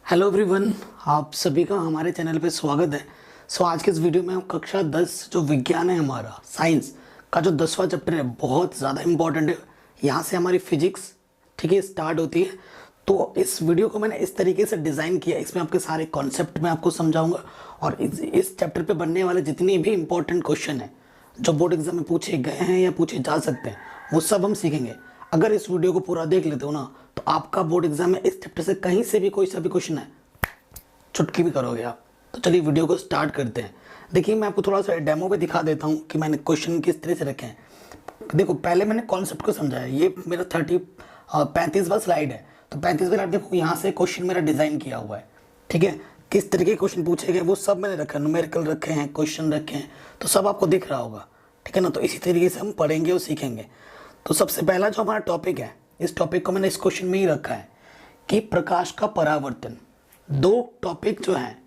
Hello everyone, आप सभी का हमारे चैनल पे स्वागत है। आज के इस वीडियो में हम कक्षा 10 जो विज्ञान है हमारा साइंस का जो 10वां चैप्टर है बहुत ज़्यादा इंपॉर्टेंट है। यहाँ से हमारी फिजिक्स ठीक है स्टार्ट होती है। तो इस वीडियो को मैंने इस तरीके से डिज़ाइन किया, इसमें आपके सारे कॉन्सेप्ट मैं आपको समझाऊंगा और इस चैप्टर पे बनने वाले जितने भी इंपॉर्टेंट क्वेश्चन हैं जो बोर्ड एग्जाम में पूछे गए हैं या पूछे जा सकते हैं वो सब हम सीखेंगे। अगर इस वीडियो को पूरा देख लेते हो ना तो आपका बोर्ड एग्जाम में इस चैप्टर से कहीं से भी कोई सा भी क्वेश्चन है चुटकी भी करोगे आप। तो चलिए वीडियो को स्टार्ट करते हैं। देखिए मैं आपको थोड़ा सा डेमो पे दिखा देता हूँ कि मैंने क्वेश्चन किस तरह से रखे हैं। देखो पहले मैंने कॉन्सेप्ट को समझाया, ये मेरा 35वां स्लाइड है। तो 35वां स्लाइड देखो, यहाँ से क्वेश्चन मेरा डिज़ाइन किया हुआ है। ठीक है, किस तरीके के क्वेश्चन पूछे गए वो सब मैंने रखा, न्यूमेरिकल रखे हैं, क्वेश्चन रखे हैं, तो सब आपको दिख रहा होगा। ठीक है ना, तो इसी तरीके से हम पढ़ेंगे और सीखेंगे। तो सबसे पहला जो हमारा टॉपिक है, इस टॉपिक को मैंने इस क्वेश्चन में ही रखा है कि प्रकाश का परावर्तन। दो टॉपिक जो हैं,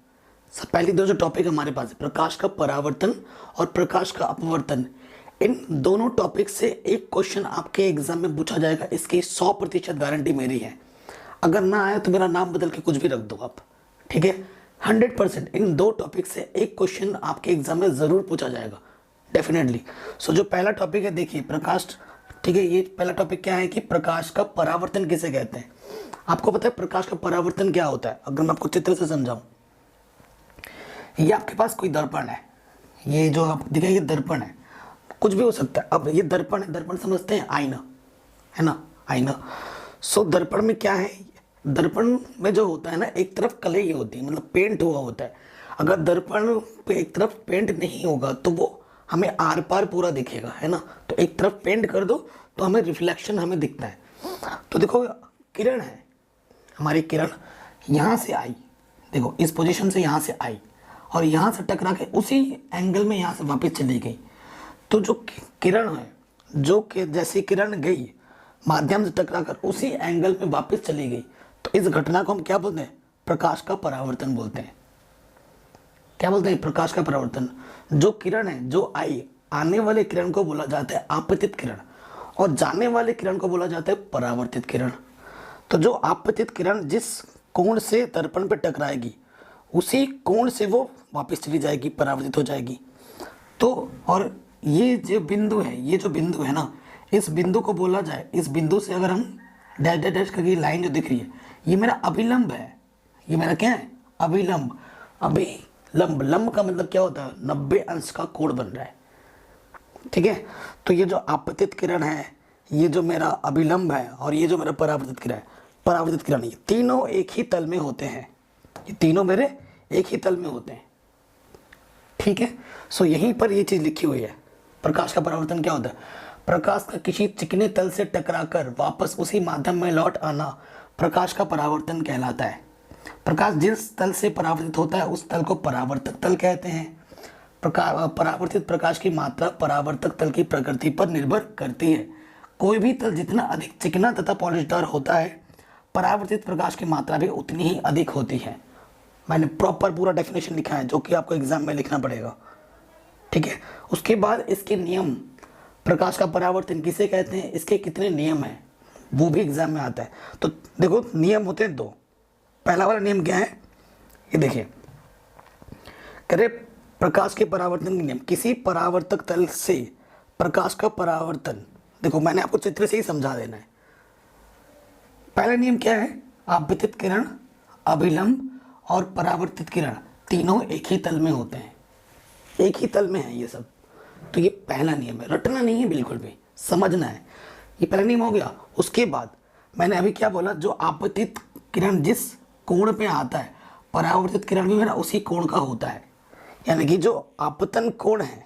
सब पहले दो जो टॉपिक हमारे पास है, प्रकाश का परावर्तन और प्रकाश का अपवर्तन। इन दोनों टॉपिक से एक क्वेश्चन आपके एग्जाम में पूछा जाएगा, इसकी 100% गारंटी मेरी है। अगर ना आए तो मेरा नाम बदल के कुछ भी रख दो आप। ठीक है, 100% इन दो टॉपिक से एक क्वेश्चन आपके एग्जाम में ज़रूर पूछा जाएगा डेफिनेटली। सो जो पहला टॉपिक है देखिए प्रकाश, ठीक है, ये पहला टॉपिक क्या है कि प्रकाश का परावर्तन किसे कहते हैं। आपको पता है प्रकाश का परावर्तन क्या होता है? अगर मैं आपको चित्र से समझाऊं, ये आपके पास कोई दर्पण है, ये जो आप दिखाइए दर्पण है, कुछ भी हो सकता है। अब ये दर्पण है, दर्पण समझते हैं आईना, है ना, आईना। सो दर्पण में क्या है, दर्पण में जो होता है ना एक तरफ कलई होती है, मतलब पेंट हुआ होता है। अगर दर्पण पे एक तरफ पेंट नहीं होगा तो वो हमें आर पार पूरा दिखेगा, है ना। तो एक तरफ पेंट कर दो तो हमें रिफ्लेक्शन हमें दिखता है। तो देखो किरण है, हमारी किरण यहाँ से आई, देखो इस पोजीशन से यहाँ से आई और यहाँ से टकरा के उसी एंगल में यहाँ से वापस चली गई। तो जो किरण है, जो कि जैसे किरण गई माध्यम से टकरा कर उसी एंगल में वापस चली गई, तो इस घटना को हम क्या बोलते हैं? प्रकाश का परावर्तन बोलते हैं। क्या बोलते हैं? प्रकाश का परावर्तन। जो किरण है जो आई, आने वाले किरण को बोला जाता है आपतित किरण और जाने वाले किरण को बोला जाता है परावर्तित किरण। तो जो आपतित किरण जिस कोण से दर्पण पर टकराएगी उसी कोण से वो वापस चली जाएगी, परावर्तित हो जाएगी। तो और ये जो बिंदु है, ये जो बिंदु है ना, इस बिंदु को बोला जाए, इस बिंदु से अगर हम डैश डैश डैश करके लाइन जो दिख रही है ये मेरा अभिलंब है। ये मेरा क्या है? अभिलंब। अभिलंब, लंब का मतलब क्या होता है? 90 अंश का कोण बन रहा है। ठीक है, तो ये जो आपतित किरण है, ये जो मेरा अभिलंब है और ये जो मेरा परावर्तित किरण है, परावर्तित किरण, ये तीनों एक ही तल में होते हैं। ये तीनों मेरे एक ही तल में होते हैं। ठीक है, सो यहीं पर ये चीज लिखी हुई है। प्रकाश का परावर्तन क्या होता है? प्रकाश का किसी चिकने तल से टकराकर वापस उसी माध्यम में लौट आना प्रकाश का परावर्तन कहलाता है। प्रकाश जिस तल से परावर्तित होता है उस तल को परावर्तक तल कहते हैं। परावर्तित प्रकाश की मात्रा परावर्तक तल की प्रकृति पर निर्भर करती है। कोई भी तल जितना अधिक चिकना तथा पॉलिशदार होता है, परावर्तित प्रकाश की मात्रा भी उतनी ही अधिक होती है। मैंने प्रॉपर पूरा डेफिनेशन लिखा है जो कि आपको एग्जाम में लिखना पड़ेगा। ठीक है, उसके बाद इसके नियम, प्रकाश का परावर्तन किसे कहते हैं, इसके कितने नियम हैं वो भी एग्जाम में आता है। तो देखो नियम होते हैं दो। पहला वाला नियम क्या है, ये देखिए, करे प्रकाश के परावर्तन के नियम, किसी परावर्तक तल से प्रकाश का परावर्तन, देखो मैंने आपको चित्र से ही समझा देना है। पहला नियम क्या है? आपतित किरण, अभिलंब और परावर्तित किरण तीनों एक ही तल में होते हैं, एक ही तल में है ये सब। तो ये पहला नियम है, रटना नहीं है बिल्कुल भी, समझना है। ये पहला नियम हो गया। उसके बाद मैंने अभी क्या बोला, जो आपतित किरण जिस कोण पे आता है परावर्तित किरण भी मेरा उसी कोण का होता है। यानी कि जो आपतन कोण है,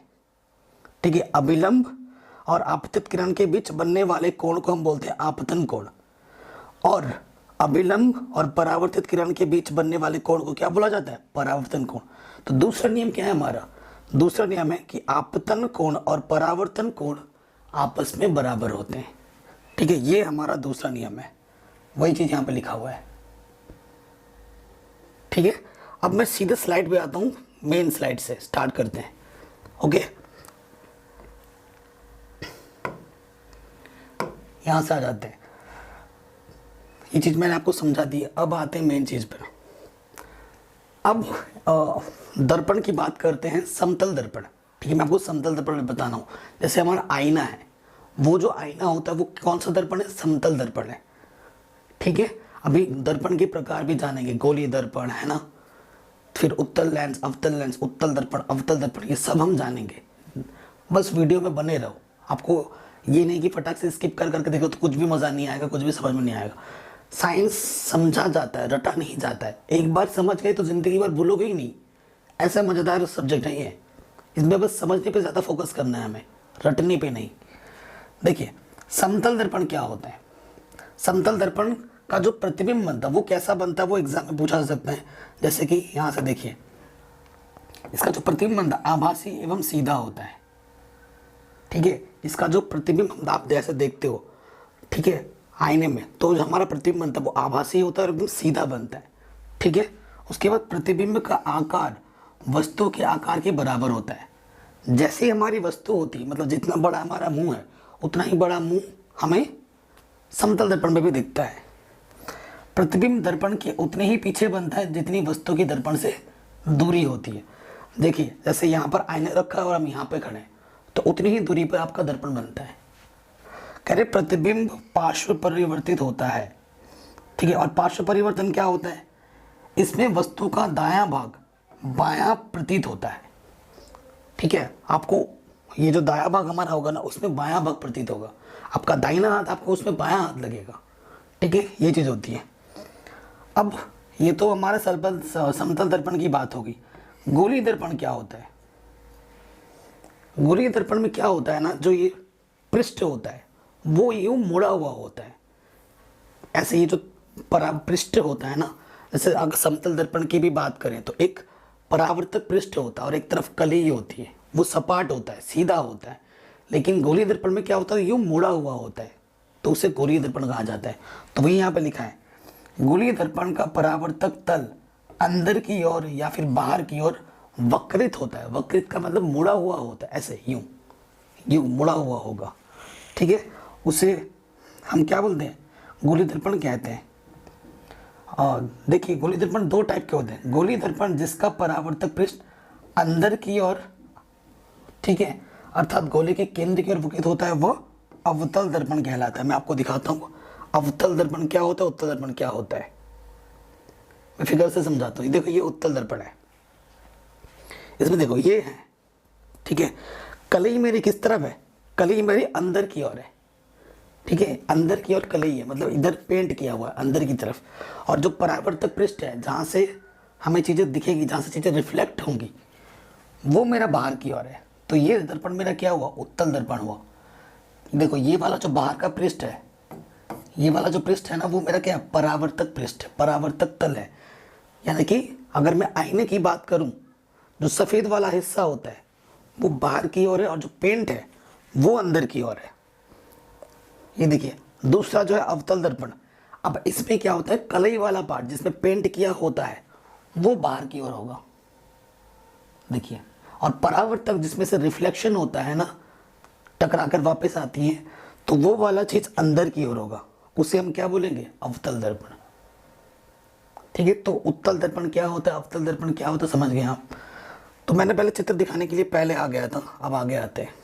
ठीक है, अभिलंब और आपतित किरण के बीच बनने वाले कोण को हम बोलते हैं आपतन कोण, और अभिलंब और परावर्तित किरण के बीच बनने वाले कोण को क्या बोला जाता है? परावर्तन कोण। तो दूसरा नियम क्या है हमारा? दूसरा नियम है कि आपतन कोण और परावर्तन कोण आपस में बराबर होते हैं। ठीक है, ये हमारा दूसरा नियम है, वही चीज यहां पे लिखा हुआ है। ठीक है, अब मैं सीधे स्लाइड पे आता हूं, मेन स्लाइड से स्टार्ट करते हैं। ओके, यहां से आ जाते हैं। ये चीज मैंने आपको समझा दी है। अब आते हैं मेन चीज पर। अब दर्पण की बात करते हैं, समतल दर्पण। ठीक है, मैं आपको समतल दर्पण बताना हूँ। जैसे हमारा आईना है, वो जो आईना होता है वो कौन सा दर्पण है? समतल दर्पण है। ठीक है, अभी दर्पण के प्रकार भी जानेंगे, गोलीय दर्पण है ना, फिर उत्तल लेंस, अवतल लेंस, उत्तल दर्पण, अवतल दर्पण, ये सब हम जानेंगे। बस वीडियो में बने रहो। आपको ये नहीं कि फटाक से स्किप कर करके देखो तो कुछ भी मज़ा नहीं आएगा, कुछ भी समझ में नहीं आएगा। साइंस समझा जाता है, रटा नहीं जाता है। एक बार समझ गए तो ज़िंदगी भर भूलोगे ही नहीं। ऐसा मज़ेदार सब्जेक्ट नहीं है, इसमें बस समझने पे ज़्यादा फोकस करना है हमें, रटने पे नहीं। देखिए, समतल दर्पण क्या होता है? समतल दर्पण का जो प्रतिबिंब बनता है वो कैसा बनता है, वो एग्जाम में पूछा जा सकता है। जैसे कि यहाँ से देखिए, इसका जो प्रतिबिंब बनता है आभासी एवं सीधा होता है। ठीक है, इसका जो प्रतिबिंब आप जैसे देखते हो, ठीक है, आईने में, तो जो हमारा प्रतिबिंब बनता है वो आभासी होता है और एकदम सीधा बनता है। ठीक है, उसके बाद प्रतिबिंब का आकार वस्तु के आकार के बराबर होता है। जैसे ही हमारी वस्तु होती है, मतलब जितना बड़ा हमारा मुंह है उतना ही बड़ा मुंह हमें समतल दर्पण में भी दिखता है। प्रतिबिंब दर्पण के उतने ही पीछे बनता है जितनी वस्तु की दर्पण से दूरी होती है। देखिए, जैसे यहाँ पर आईना रखा है और हम यहाँ पे खड़े हैं, तो उतनी ही दूरी पर आपका दर्पण बनता है। कह रहे प्रतिबिंब पार्श्व परिवर्तित होता है। ठीक है, और पार्श्व परिवर्तन क्या होता है? इसमें वस्तु का दायां भाग बायां प्रतीत होता है। ठीक है, आपको ये जो दायां भाग हमारा होगा ना, उसमें बायां भाग प्रतीत होगा। आपका दाहिना हाथ, आपको उसमें बायां हाथ लगेगा। ठीक है, ये चीज़ होती है। अब ये तो हमारे समतल दर्पण की बात होगी। गोलीय दर्पण क्या होता है? गोलीय दर्पण में क्या होता है ना, जो ये पृष्ठ होता है वो यूं मुड़ा हुआ होता है। ऐसे ये जो पृष्ठ होता है ना, जैसे अगर समतल दर्पण की भी बात करें तो एक परावर्तक पृष्ठ होता है और एक तरफ कली होती है, वो सपाट होता है, सीधा होता है। लेकिन गोलीय दर्पण में क्या होता है? यूं मुड़ा हुआ होता है, तो उसे गोलीय दर्पण कहा जाता है। तो वही यहाँ पे लिखा है, गोलीय दर्पण का परावर्तक तल अंदर की ओर या फिर बाहर की ओर वक्रित होता है। वक्रित का मतलब मुड़ा हुआ होता है, ऐसे यूं यूं मुड़ा हुआ होगा। ठीक है, उसे हम क्या बोलते हैं? गोलीय दर्पण कहते हैं। और देखिए, गोलीय दर्पण दो टाइप के होते हैं। गोलीय दर्पण जिसका परावर्तक पृष्ठ अंदर की ओर, ठीक है, अर्थात गोले के केंद्र की ओर वक्रित होता है, वह अवतल दर्पण कहलाता है। मैं आपको दिखाता हूँ अवतल दर्पण क्या होता है, उत्तल दर्पण क्या होता है। मैं फिगर से समझाता हूँ। देखो, ये उत्तल दर्पण है, इसमें देखो ये है। ठीक है, कलई मेरी किस तरफ है? कलई मेरी अंदर की ओर है। ठीक है, अंदर की ओर कलई है, मतलब इधर पेंट किया हुआ है अंदर की तरफ। और जो परावर्तक पृष्ठ है, जहाँ से हमें चीज़ें दिखेगी, जहाँ से चीज़ें रिफ्लेक्ट होंगी, वो मेरा बाहर की ओर है। तो ये दर्पण मेरा क्या हुआ? उत्तल दर्पण हुआ। देखो, ये वाला जो बाहर का पृष्ठ है, ये वाला जो पृष्ठ है ना, वो मेरा क्या है? परावर्तक पृष्ठ, परावर्तक तल है। यानी कि अगर मैं आईने की बात करूं, जो सफ़ेद वाला हिस्सा होता है वो बाहर की ओर है और जो पेंट है वो अंदर की ओर है। ये देखिए, दूसरा जो है अवतल दर्पण। अब इसमें क्या होता है? कलई वाला पार्ट जिसमें पेंट किया होता है वो बाहर की ओर होगा। देखिए, और परावर्तक जिसमें से रिफ्लेक्शन होता है ना, टकरा कर वापस आती है, तो वो वाला चीज अंदर की ओर होगा। उसे हम क्या बोलेंगे? अवतल दर्पण। ठीक है, तो उत्तल दर्पण क्या होता है, अवतल दर्पण क्या होता है, समझ गए आप? तो मैंने पहले चित्र दिखाने के लिए पहले आ गया था, अब आगे आते हैं।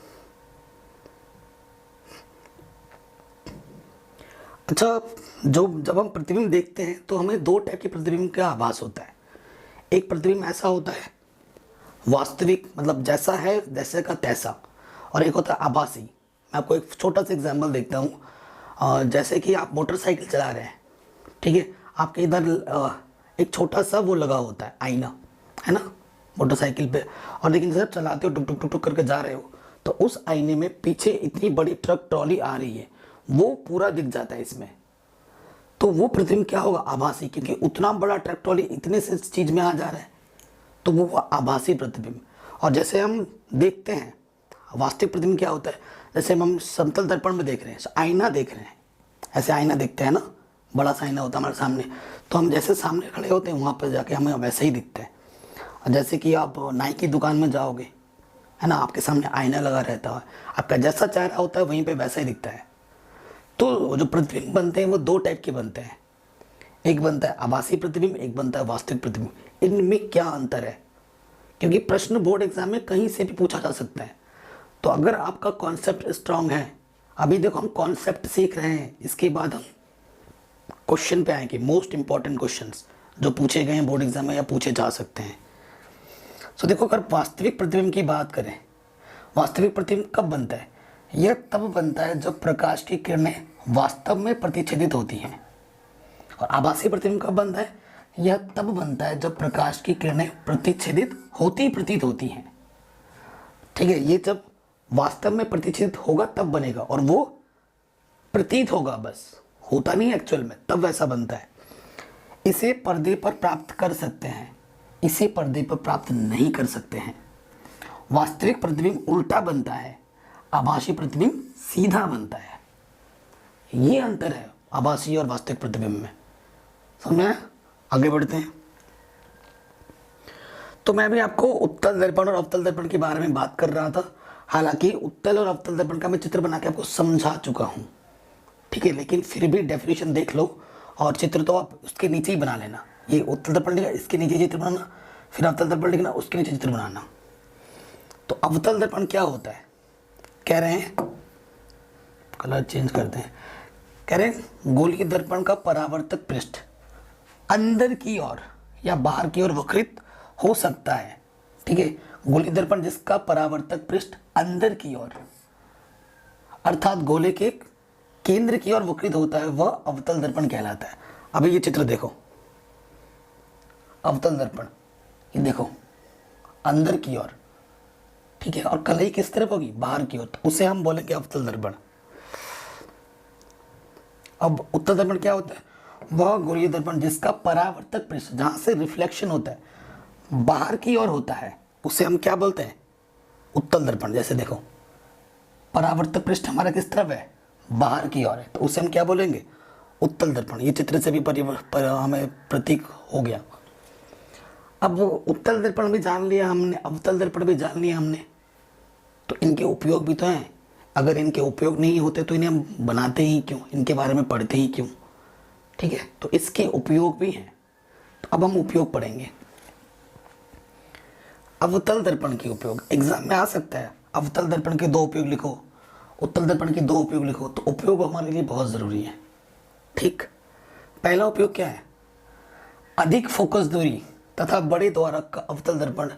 अच्छा, जब हम प्रतिबिंब देखते हैं तो हमें दो टाइप के प्रतिबिंब का आभास होता है। एक प्रतिबिंब ऐसा होता है वास्तविक, मतलब जैसा है जैसे का तैसा, और एक होता है आभासी। मैं आपको एक छोटा सा एग्जांपल देखता हूँ। जैसे कि आप मोटरसाइकिल चला रहे हैं, ठीक है, आपके इधर एक छोटा सा वो लगा होता है आईना, है ना, मोटरसाइकिल पे। और लेकिन जब चलाते हो, टुक टुक टुक टुक करके जा रहे हो, तो उस आईने में पीछे इतनी बड़ी ट्रक ट्रॉली आ रही है, वो पूरा दिख जाता है इसमें। तो वो प्रतिबिंब क्या होगा? आभासी, क्योंकि उतना बड़ा ट्रक ट्रॉली इतने से चीज में आ जा रहा है, तो वो आभासी प्रतिबिंब। और जैसे हम देखते हैं, वास्तविक प्रतिबिंब क्या होता है? जैसे हम समतल दर्पण में देख रहे हैं, आईना देख रहे हैं, ऐसे आईना देखते हैं ना, बड़ा सा आईना होता है हमारे सामने, तो हम जैसे सामने खड़े होते हैं वहाँ पर जाके हमें वैसे ही दिखते हैं। और जैसे कि आप नाई की दुकान में जाओगे, है ना, आपके सामने आईना लगा रहता है, आपका जैसा चेहरा होता है वहीं पे वैसा ही दिखता है। तो जो प्रतिबिंब बनते हैं वो दो टाइप के बनते हैं। एक बनता है आभासी प्रतिबिंब, एक बनता है वास्तविक प्रतिबिंब। इनमें क्या अंतर है? क्योंकि प्रश्न बोर्ड एग्जाम में कहीं से भी पूछा जा सकता है। तो अगर आपका कॉन्सेप्ट स्ट्रांग है, अभी देखो हम कॉन्सेप्ट सीख रहे हैं, इसके बाद हम क्वेश्चन पे आएंगे, मोस्ट इंपॉर्टेंट क्वेश्चंस जो पूछे गए हैं बोर्ड एग्जाम में या पूछे जा सकते हैं। सो देखो, अगर वास्तविक प्रतिबिंब की बात करें, वास्तविक प्रतिबिंब कब बनता है? यह तब बनता है जब प्रकाश की किरणें वास्तव में प्रतिच्छेदित होती हैं। और आभासी प्रतिबिंब कब बनता है? यह तब बनता है जब प्रकाश की किरणें प्रतिच्छेदित होती प्रतीत होती हैं। ठीक है, ये जब वास्तव में प्रतिच्छेदित होगा तब बनेगा, और वो प्रतीत होगा, बस होता नहीं एक्चुअल में, तब वैसा बनता है। इसे पर्दे पर प्राप्त कर सकते हैं, इसे पर्दे पर प्राप्त नहीं कर सकते हैं। वास्तविक प्रतिबिंब उल्टा बनता है, आभासी प्रतिबिंब सीधा बनता है। ये अंतर है आभासी और वास्तविक प्रतिबिंब में। समझ में? आगे बढ़ते हैं। तो मैं भी आपको उत्तल दर्पण और अवतल दर्पण के बारे में बात कर रहा था। हालांकि उत्तल और अवतल दर्पण का मैं चित्र बना के आपको समझा चुका हूँ, ठीक है, लेकिन फिर भी डेफिनेशन देख लो और चित्र तो आप उसके नीचे ही बना लेना। ये उत्तल दर्पण लिखा, इसके नीचे चित्र बनाना, फिर अवतल दर्पण लिखना, उसके नीचे चित्र बनाना। तो अवतल दर्पण क्या होता है? कह रहे हैं, कलर चेंज करते हैं, कह रहे हैं गोलीय दर्पण का परावर्तक पृष्ठ अंदर की ओर या बाहर की ओर वक्रित हो सकता है। ठीक है, गोलीय दर्पण जिसका परावर्तक पृष्ठ अंदर की ओर अर्थात गोले के केंद्र की ओर वक्रित होता है, वह अवतल दर्पण कहलाता है। अभी ये चित्र देखो, अवतल दर्पण, ये देखो अंदर की ओर, ठीक है, और कलई किस तरफ होगी? बाहर की ओर, तो उसे हम बोलेंगे अवतल दर्पण। अब उत्तल दर्पण क्या होता है? वह गोलीय दर्पण जिसका परावर्तक पृष्ठ, जहां से रिफ्लेक्शन होता है, बाहर की ओर होता है, उसे हम क्या बोलते हैं? उत्तल दर्पण। जैसे देखो परावर्तक पृष्ठ हमारा किस तरफ है? बाहर की ओर है, तो उसे हम क्या बोलेंगे? उत्तल दर्पण। ये चित्र से भी हमें प्रतीक हो गया। अब उत्तल दर्पण भी जान लिया हमने, अवतल दर्पण भी जान लिया हमने, तो इनके उपयोग भी तो हैं। अगर इनके उपयोग नहीं होते तो इन्हें हम बनाते ही क्यों, इनके बारे में पढ़ते ही क्यों? ठीक है, तो इसके उपयोग भी हैं। तो अब हम उपयोग पढ़ेंगे। अवतल दर्पण के उपयोग एग्जाम में आ सकता है। अवतल दर्पण के 2 उपयोग लिखो, उत्तल दर्पण के 2 उपयोग लिखो, तो उपयोग हमारे लिए बहुत ज़रूरी है। ठीक, पहला उपयोग क्या है? अधिक फोकस दूरी तथा बड़े द्वारक का अवतल दर्पण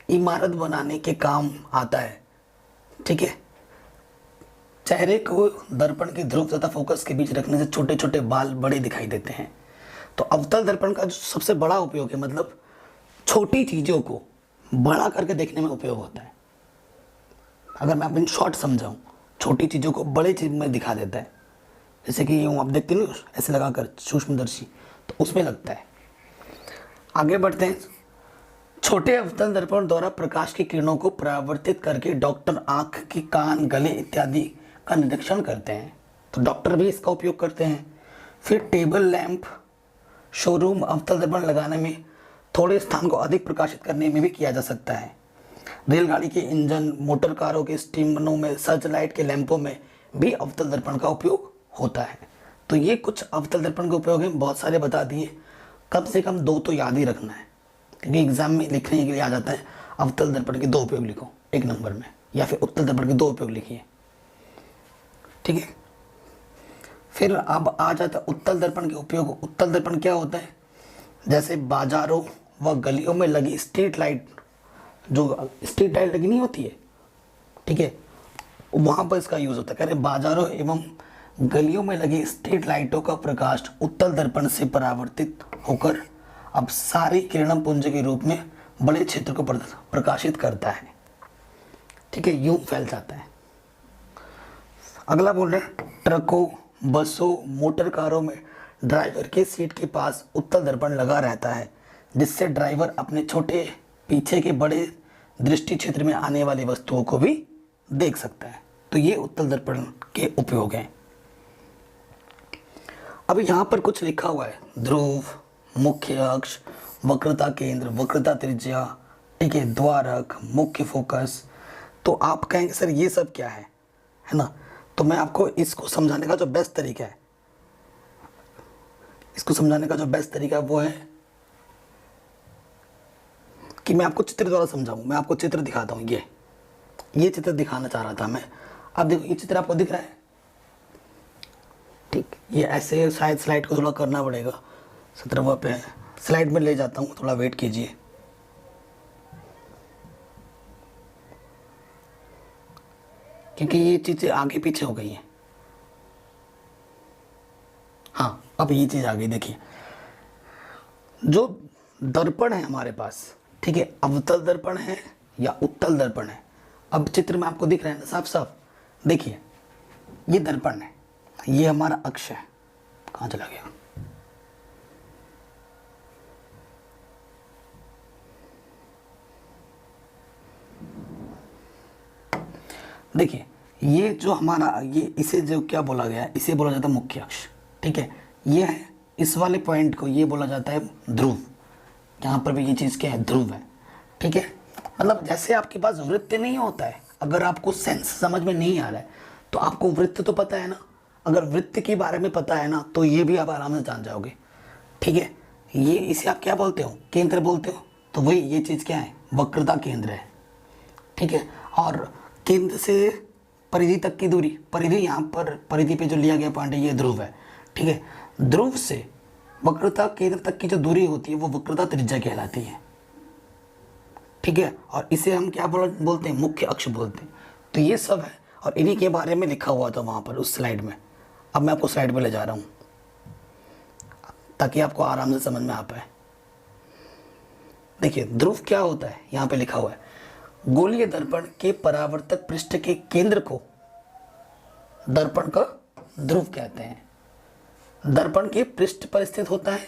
इमारत बनाने के काम आता है। ठीक है, चेहरे को दर्पण के ध्रुव तथा फोकस के बीच रखने से छोटे छोटे बाल बड़े दिखाई देते हैं। तो अवतल दर्पण का जो सबसे बड़ा उपयोग है, मतलब छोटी चीज़ों को बड़ा करके देखने में उपयोग होता है। अगर मैं अपनी शॉर्ट समझाऊं, छोटी चीज़ों को बड़े चीज में दिखा देता है। जैसे कि यूँ आप देखते हैं ऐसे लगाकर सूक्ष्मदर्शी, तो उसमें लगता है। आगे बढ़ते हैं। छोटे अवतल दर्पण द्वारा प्रकाश की किरणों को परावर्तित करके डॉक्टर आँख की कान गले इत्यादि का निरीक्षण करते हैं, तो डॉक्टर भी इसका उपयोग करते हैं। फिर टेबल लैंप, शोरूम अवतल दर्पण लगाने में, थोड़े स्थान को अधिक प्रकाशित करने में भी किया जा सकता है। रेलगाड़ी के इंजन, मोटर कारों के स्टीमरों में, सर्च लाइट के लैंपों में भी अवतल दर्पण का उपयोग होता है। तो ये कुछ अवतल दर्पण के उपयोग हैं, बहुत सारे बता दिए। कम से कम 2 तो याद ही रखना है, क्योंकि एग्जाम में लिखने के लिए आ जाता है अवतल दर्पण के 2 उपयोग लिखो 1 नंबर में, या फिर उत्तल दर्पण के 2 उपयोग लिखिए। ठीक है, फिर अब आ जाता है उत्तल दर्पण के उपयोग। उत्तल दर्पण क्या होता है? जैसे बाजारों व गलियों में लगी स्ट्रीट लाइट, जो स्ट्रीट लाइट लगी नहीं होती है, ठीक है, वहाँ पर इसका यूज़ होता है। कह रहे बाजारों एवं गलियों में लगी स्ट्रीट लाइटों का प्रकाश उत्तल दर्पण से परावर्तित होकर अब सारी किरण पुंज के रूप में बड़े क्षेत्र को प्रकाशित करता है। ठीक है, यूं फैल जाता है। अगला बोल रहे हैं ट्रकों, बसों, मोटर कारों में ड्राइवर के सीट के पास उत्तल दर्पण लगा रहता है, जिससे ड्राइवर अपने छोटे पीछे के बड़े दृष्टि क्षेत्र में आने वाली वस्तुओं को भी देख सकता है। तो ये उत्तल दर्पण के उपयोग हैं। अब यहाँ पर कुछ लिखा हुआ है, ध्रुव, मुख्य अक्ष, वक्रता केंद्र, वक्रता त्रिज्या, ठीक है, द्वारक, मुख्य फोकस। तो आप कहेंगे सर ये सब क्या है ना? तो मैं आपको इसको समझाने का जो बेस्ट तरीका है, इसको समझाने का जो बेस्ट तरीका वो है कि मैं आपको चित्र द्वारा समझाऊं। मैं आपको चित्र दिखाता हूँ, ये चित्र दिखाना चाह रहा था मैं। अब देखो ये चित्र आपको दिख रहा है, ठीक। ये ऐसे शायद स्लाइड को थोड़ा करना पड़ेगा, 17वां पे है, स्लाइड में ले जाता हूँ, थोड़ा वेट कीजिए। क्योंकि ये चीज़ें आगे पीछे हो गई हैं। हाँ, अब ये चीज़ आ गई। देखिए जो दर्पण है हमारे पास, ठीक है, अवतल दर्पण है या उत्तल दर्पण है। अब चित्र में आपको दिख रहा है ना साफ साफ। देखिए ये दर्पण है, ये हमारा अक्ष है। कहाँ चला गया? देखिए ये जो हमारा, ये इसे जो क्या बोला गया है, इसे बोला जाता है मुख्य अक्ष, ठीक है। ये है, इस वाले पॉइंट को ये बोला जाता है ध्रुव। यहाँ पर भी ये चीज़ क्या है? ध्रुव है, ठीक है। मतलब जैसे आपके पास वृत्त नहीं होता है, अगर आपको सेंस समझ में नहीं आ रहा है तो आपको वृत्त तो पता है ना। अगर वृत्त के बारे में पता है ना तो ये भी आप आराम से जान जाओगे, ठीक है। ये इसे आप क्या बोलते हो? केंद्र बोलते हो। तो वही ये चीज़ क्या है? वक्रता केंद्र है, ठीक है। और केंद्र से परिधि तक की दूरी, परिधि यहाँ पर परिधि पे जो लिया गया पॉइंट है ये ध्रुव है, ठीक है। ध्रुव से वक्रता केंद्र तक की जो दूरी होती है वो वक्रता त्रिज्या कहलाती है, ठीक है। और इसे हम क्या बोलते हैं? मुख्य अक्ष बोलते हैं। तो ये सब है और इन्हीं के बारे में लिखा हुआ था वहाँ पर उस स्लाइड में। अब मैं आपको स्लाइड पे ले जा रहा हूँ ताकि आपको आराम से समझ में आ पाए। देखिए ध्रुव क्या होता है, यहाँ पे लिखा हुआ है, गोलीय दर्पण के परावर्तक पृष्ठ के केंद्र को दर्पण का ध्रुव कहते हैं। दर्पण के पृष्ठ पर स्थित होता है,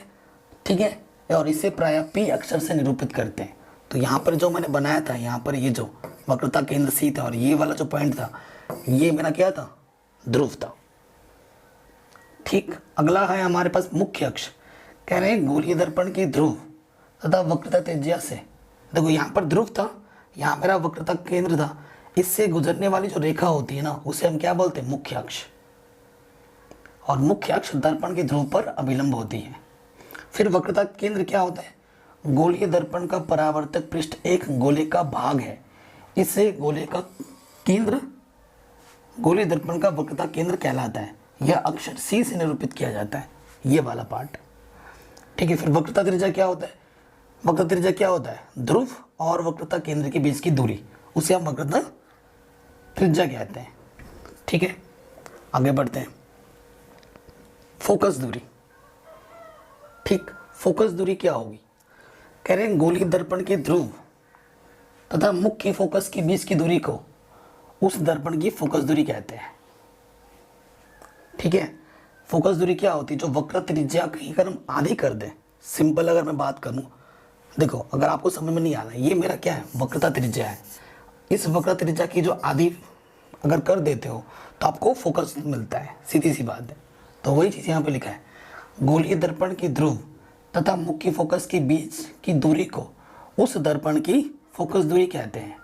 ठीक है। और इसे प्रायः पी अक्षर से निरूपित करते हैं। तो यहाँ पर जो मैंने बनाया था, यहाँ पर ये जो वक्रता केंद्र सी था और ये वाला जो पॉइंट था, ये मेरा क्या था? ध्रुव था, ठीक। अगला है हमारे पास मुख्य अक्ष। कह रहे हैं गोलीय दर्पण की ध्रुव तथा वक्रता त्रिज्या से, देखो यहाँ पर ध्रुव था, यहाँ मेरा वक्रता केंद्र था, इससे गुजरने वाली जो रेखा होती है ना उसे हम क्या बोलते हैं? मुख्य अक्ष। और मुख्य अक्ष दर्पण के ध्रुव पर अभिलंब होती है। फिर वक्रता केंद्र क्या होता है? गोलीय दर्पण का परावर्तक पृष्ठ एक गोले का भाग है। इससे गोले का केंद्र गोलीय दर्पण का वक्रता केंद्र कहलाता है। यह अक्षर सी से निरूपित किया जाता है, ये वाला पार्ट, ठीक है। फिर वक्रता त्रिज्या क्या होता है? वक्रता त्रिज्या क्या होता है? ध्रुव और वक्रता केंद्र के बीच की दूरी, उसे हम वक्रता त्रिज्या कहते हैं, ठीक है। आगे बढ़ते हैं। फोकस दूरी, ठीक। फोकस दूरी क्या होगी? कह रहे हैं गोलीय दर्पण के ध्रुव तथा मुख्य फोकस के बीच की दूरी को उस दर्पण की फोकस दूरी कहते हैं, ठीक है। फोकस दूरी क्या होती है? जो वक्र त्रिज्या की अगर हम आधी कर दें, सिंपल अगर मैं बात करूं, देखो अगर आपको समझ में नहीं आ रहा है, ये मेरा क्या है? वक्रता त्रिज्या है। इस वक्रता त्रिज्या की जो आधी अगर कर देते हो तो आपको फोकस मिलता है, सीधी सी बात है। तो वही चीज़ यहाँ पे लिखा है, गोलीय दर्पण की ध्रुव तथा मुख्य फोकस के बीच की दूरी को उस दर्पण की फोकस दूरी कहते हैं,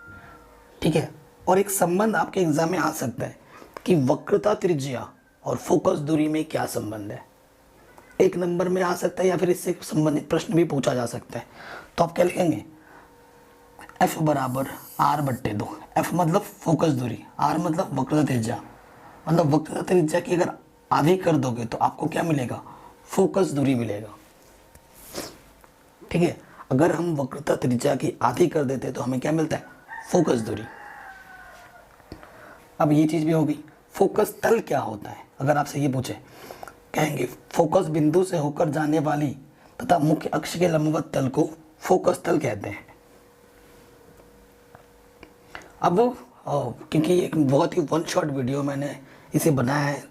ठीक है। और एक संबंध आपके एग्जाम में आ सकता है कि वक्रता त्रिज्या और फोकस दूरी में क्या संबंध है। एक नंबर में आ सकता है या फिर इससे संबंधित प्रश्न भी पूछा जा सकता है। तो आप क्या लिखेंगे? F बराबर R/2। F मतलब फोकस दूरी, R मतलब वक्रता त्रिज्या। मतलब वक्रता त्रिज्या की अगर आधी कर दोगे तो आपको क्या मिलेगा? फोकस दूरी मिलेगा, ठीक है। अगर हम वक्रता त्रिज्या की आधी कर देते तो हमें क्या मिलता है? फोकस दूरी। अब ये चीज़ भी होगी। फोकस तल क्या होता है? अगर आपसे ये पूछे, कहेंगे फोकस बिंदु से होकर जाने वाली तथा मुख्य अक्ष के लंबवत तल को फोकस तल कहते हैं। अब क्योंकि एक बहुत ही वन शॉट वीडियो मैंने इसे बनाया है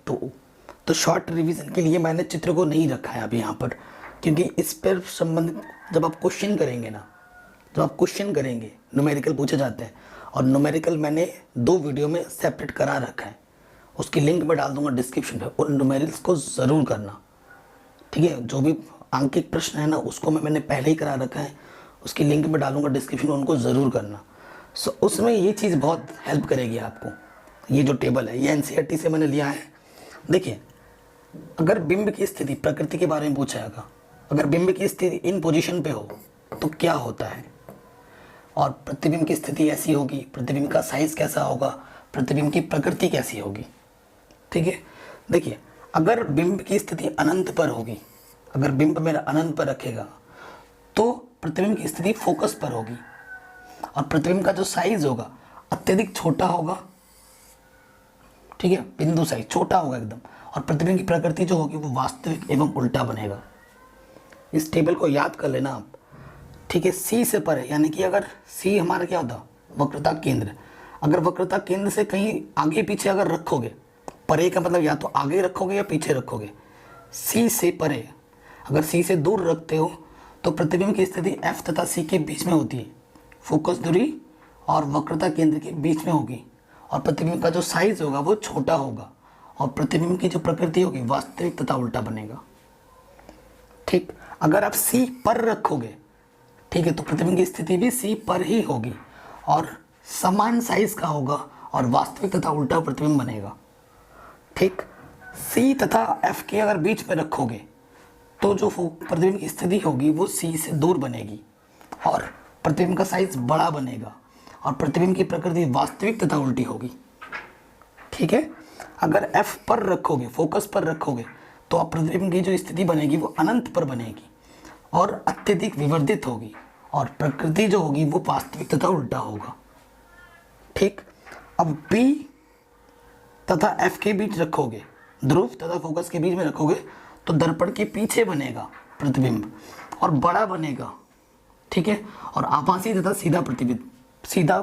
तो शॉर्ट रिवीजन के लिए मैंने चित्र को नहीं रखा है अभी यहाँ पर, क्योंकि इस पर संबंधित जब आप क्वेश्चन करेंगे ना, जब आप क्वेश्चन करेंगे न्यूमेरिकल पूछे जाते हैं, और न्यूमेरिकल मैंने 2 वीडियो में सेपरेट करा रखा है, उसकी लिंक मैं डाल दूंगा डिस्क्रिप्शन में। उन न्यूमेरिकल्स को ज़रूर करना, ठीक है। जो भी आंकिक प्रश्न है ना उसको मैंने पहले ही करा रखा है, उसकी लिंक में डालूंगा डिस्क्रिप्शन में, उनको ज़रूर करना। सो उसमें ये चीज़ बहुत हेल्प करेगी आपको। ये जो टेबल है ये NCERT से मैंने लिया है। देखिए अगर बिंब की स्थिति प्रकृति के बारे में पूछाएगा, अगर बिंब की स्थिति इन पोजीशन पे हो तो क्या होता है, और प्रतिबिंब की स्थिति ऐसी होगी, प्रतिबिंब का साइज कैसा होगा, प्रतिबिंब की प्रकृति कैसी होगी। ठीक है, देखिए अगर बिंब की स्थिति अनंत पर होगी, अगर बिंब मेरा अनंत पर रखेगा तो प्रतिबिंब की स्थिति फोकस पर होगी, और प्रतिबिंब का जो साइज होगा अत्यधिक छोटा होगा। ठीक है, बिंदु साइज छोटा होगा एकदम, और प्रतिबिंब की प्रकृति जो होगी वो वास्तविक एवं उल्टा बनेगा। इस टेबल को याद कर लेना आप। ठीक है, सी से परे, यानी कि अगर सी हमारा क्या होता, वक्रता केंद्र, अगर वक्रता केंद्र से कहीं आगे पीछे अगर रखोगे, परे का मतलब या तो आगे रखोगे या पीछे रखोगे, सी से परे, अगर सी से दूर रखते हो तो प्रतिबिंब की स्थिति एफ तथा सी के बीच में होती है, फोकस दूरी और वक्रता केंद्र के बीच में होगी, और प्रतिबिंब का जो साइज होगा वो छोटा होगा, और प्रतिबिंब की जो प्रकृति होगी वास्तविक तथा उल्टा बनेगा। ठीक, अगर आप सी पर रखोगे, ठीक है, तो प्रतिबिंब की स्थिति भी सी पर ही होगी और समान साइज का होगा और वास्तविक तथा उल्टा प्रतिबिंब बनेगा। ठीक, सी तथा एफ के अगर बीच में रखोगे तो जो प्रतिबिंब की स्थिति होगी वो सी से दूर बनेगी और प्रतिबिंब का साइज बड़ा बनेगा और प्रतिबिंब की प्रकृति वास्तविक तथा उल्टी होगी। ठीक है, अगर एफ पर रखोगे, फोकस पर रखोगे, तो आप प्रतिबिंब की जो स्थिति बनेगी वो अनंत पर बनेगी और अत्यधिक विवर्धित होगी, और प्रकृति जो होगी वो वास्तविक तथा उल्टा होगा। ठीक, अब बी तथा एफ के बीच रखोगे, ध्रुव तथा फोकस के बीच में रखोगे, तो दर्पण के पीछे बनेगा प्रतिबिंब और बड़ा बनेगा। ठीक है, और आभासी तथा सीधा प्रतिबिंब सीधा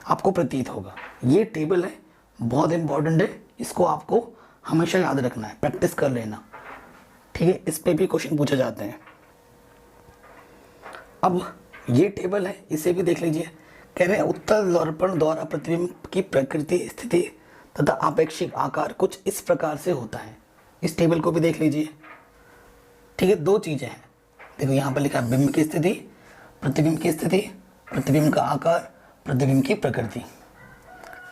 आपको प्रतीत होगा। ये टेबल है, बहुत इंपॉर्टेंट है, इसको आपको हमेशा याद रखना है, प्रैक्टिस कर लेना। ठीक है, इस पे भी क्वेश्चन पूछे जाते हैं। अब ये टेबल है, इसे भी देख लीजिए। कह रहे हैं उत्तल दर्पण द्वारा प्रतिबिंब की प्रकृति, स्थिति तथा आपेक्षिक आकार कुछ इस प्रकार से होता है। इस टेबल को भी देख लीजिए। ठीक है, दो चीजें हैं, देखो यहाँ पर लिखा है बिंब की स्थिति, प्रतिबिंब की स्थिति, प्रतिबिंब का आकार, प्रतिबिंब की प्रकृति।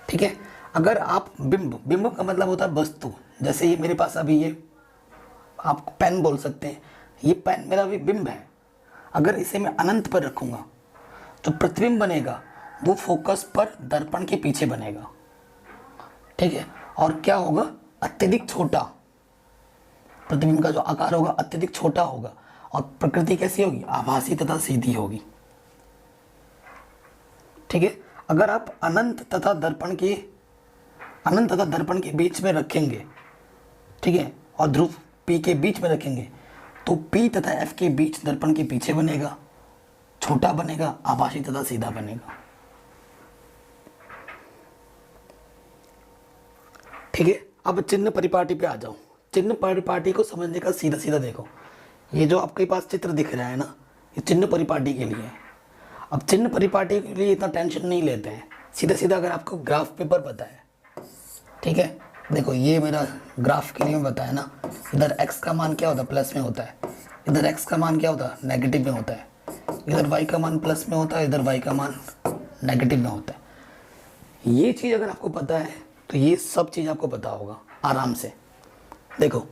ठीक है, अगर आप बिंब का मतलब होता है वस्तु, जैसे ये मेरे पास अभी ये आप पेन बोल सकते हैं, ये पेन मेरा भी बिंब है। अगर इसे मैं अनंत पर रखूंगा तो प्रतिबिंब बनेगा वो फोकस पर दर्पण के पीछे बनेगा। ठीक है, और क्या होगा, अत्यधिक छोटा, प्रतिबिंब का जो आकार होगा अत्यधिक छोटा होगा, और प्रकृति कैसी होगी, आभासी तथा सीधी होगी। ठीक है, अगर आप अनंत तथा दर्पण के बीच में रखेंगे, ठीक है, और ध्रुव पी के बीच में रखेंगे, तो पी तथा एफ के बीच दर्पण के पीछे बनेगा, छोटा बनेगा, आभासी तथा सीधा बनेगा। ठीक है, अब चिन्ह परिपाटी पे आ जाओ। चिन्ह परिपाटी को समझने का सीधा सीधा देखो, ये जो आपके पास चित्र दिख रहा है ना, ये चिन्ह परिपाटी के लिए है। अब चिन्ह परिपाटी के लिए इतना टेंशन नहीं लेते हैं, सीधा सीधा अगर आपको ग्राफ पेपर पता है, ठीक है, देखो ये मेरा ग्राफ के लिए बताया ना, इधर x का मान क्या होता है, प्लस में होता है, इधर x का मान क्या होता है, नेगेटिव में होता है, इधर y का मान प्लस में होता है, इधर y का मान नेगेटिव में होता है। ये चीज़ अगर आपको पता है तो ये सब चीज़ आपको पता होगा आराम से। देखो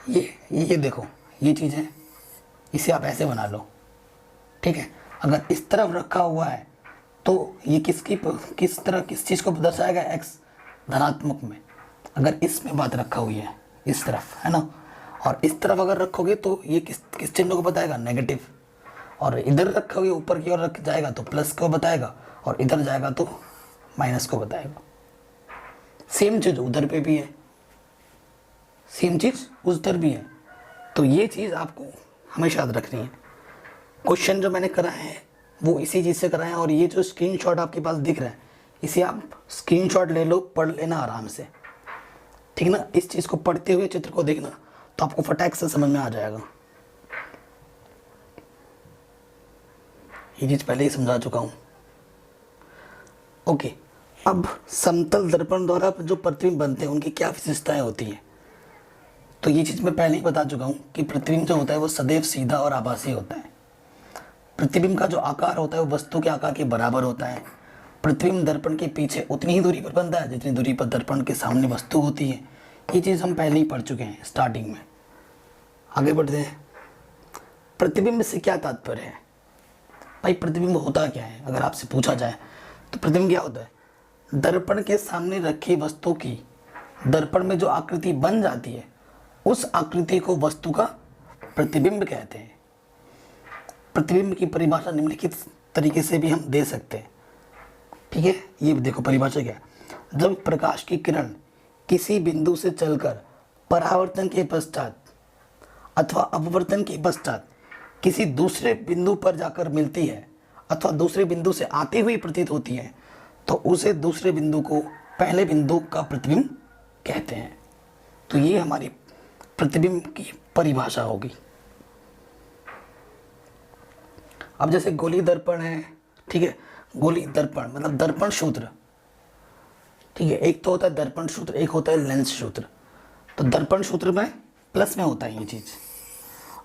ये देखो, ये चीज़ है, इसे आप ऐसे बना लो। ठीक है, अगर इस तरफ रखा हुआ है तो ये किस चीज़ को दर्शाएगा, x धनात्मक में। अगर इसमें बात रखा हुई है इस तरफ, है ना, और इस तरफ अगर रखोगे तो ये किस चिन्ह को बताएगा, नेगेटिव। और इधर रखोगे, ऊपर की ओर रख जाएगा तो प्लस को बताएगा, और इधर जाएगा तो माइनस को बताएगा। सेम चीज़ उधर पे भी है, सेम चीज़ उधर भी है। तो ये चीज़ आपको हमेशा याद रखनी है। क्वेश्चन जो मैंने करा है वो इसी चीज़ से करा है, और ये जो स्क्रीनशॉट आपके पास दिख रहा है इसे आप स्क्रीनशॉट ले लो, पढ़ लेना आराम से। ठीक ना, इस चीज़ को पढ़ते हुए चित्र को देखना तो आपको फटाक से समझ में आ जाएगा। ये चीज़ पहले ही समझा चुका हूँ। ओके, अब समतल दर्पण द्वारा जो प्रतिबिंब बनते हैं उनकी क्या विशेषताएं होती हैं, तो ये चीज़ मैं पहले ही बता चुका हूँ कि प्रतिबिंब जो होता है वो सदैव सीधा और आभासी होता है। प्रतिबिंब का जो आकार होता है वो वस्तु के आकार के बराबर होता है। प्रतिबिंब दर्पण के पीछे उतनी ही दूरी पर बनता है जितनी दूरी पर दर्पण के सामने वस्तु होती है। ये चीज़ हम पहले ही पढ़ चुके हैं स्टार्टिंग में। आगे बढ़ते हैं। प्रतिबिंब से क्या तात्पर्य है? भाई प्रतिबिंब होता क्या है अगर आपसे पूछा जाए तो प्रतिबिंब क्या होता है? दर्पण के सामने रखी वस्तु की दर्पण में जो आकृति बन जाती है उस आकृति को वस्तु का प्रतिबिंब कहते हैं। प्रतिबिंब की परिभाषा निम्नलिखित तरीके से भी हम दे सकते हैं। ठीक है, ये देखो परिभाषा क्या है। जब प्रकाश की किरण किसी बिंदु से चलकर परावर्तन के पश्चात अथवा अपवर्तन के पश्चात किसी दूसरे बिंदु पर जाकर मिलती है अथवा दूसरे बिंदु से आती हुई प्रतीत होती है तो उसे दूसरे बिंदु को पहले बिंदु का प्रतिबिंब कहते हैं। तो ये हमारी प्रतिबिंब की परिभाषा होगी। अब जैसे गोली दर्पण है, ठीक है, गोली दर्पण मतलब दर्पण सूत्र, ठीक है, एक तो होता है दर्पण सूत्र, एक होता है लेंस सूत्र। तो दर्पण सूत्र में प्लस में होता है ये चीज़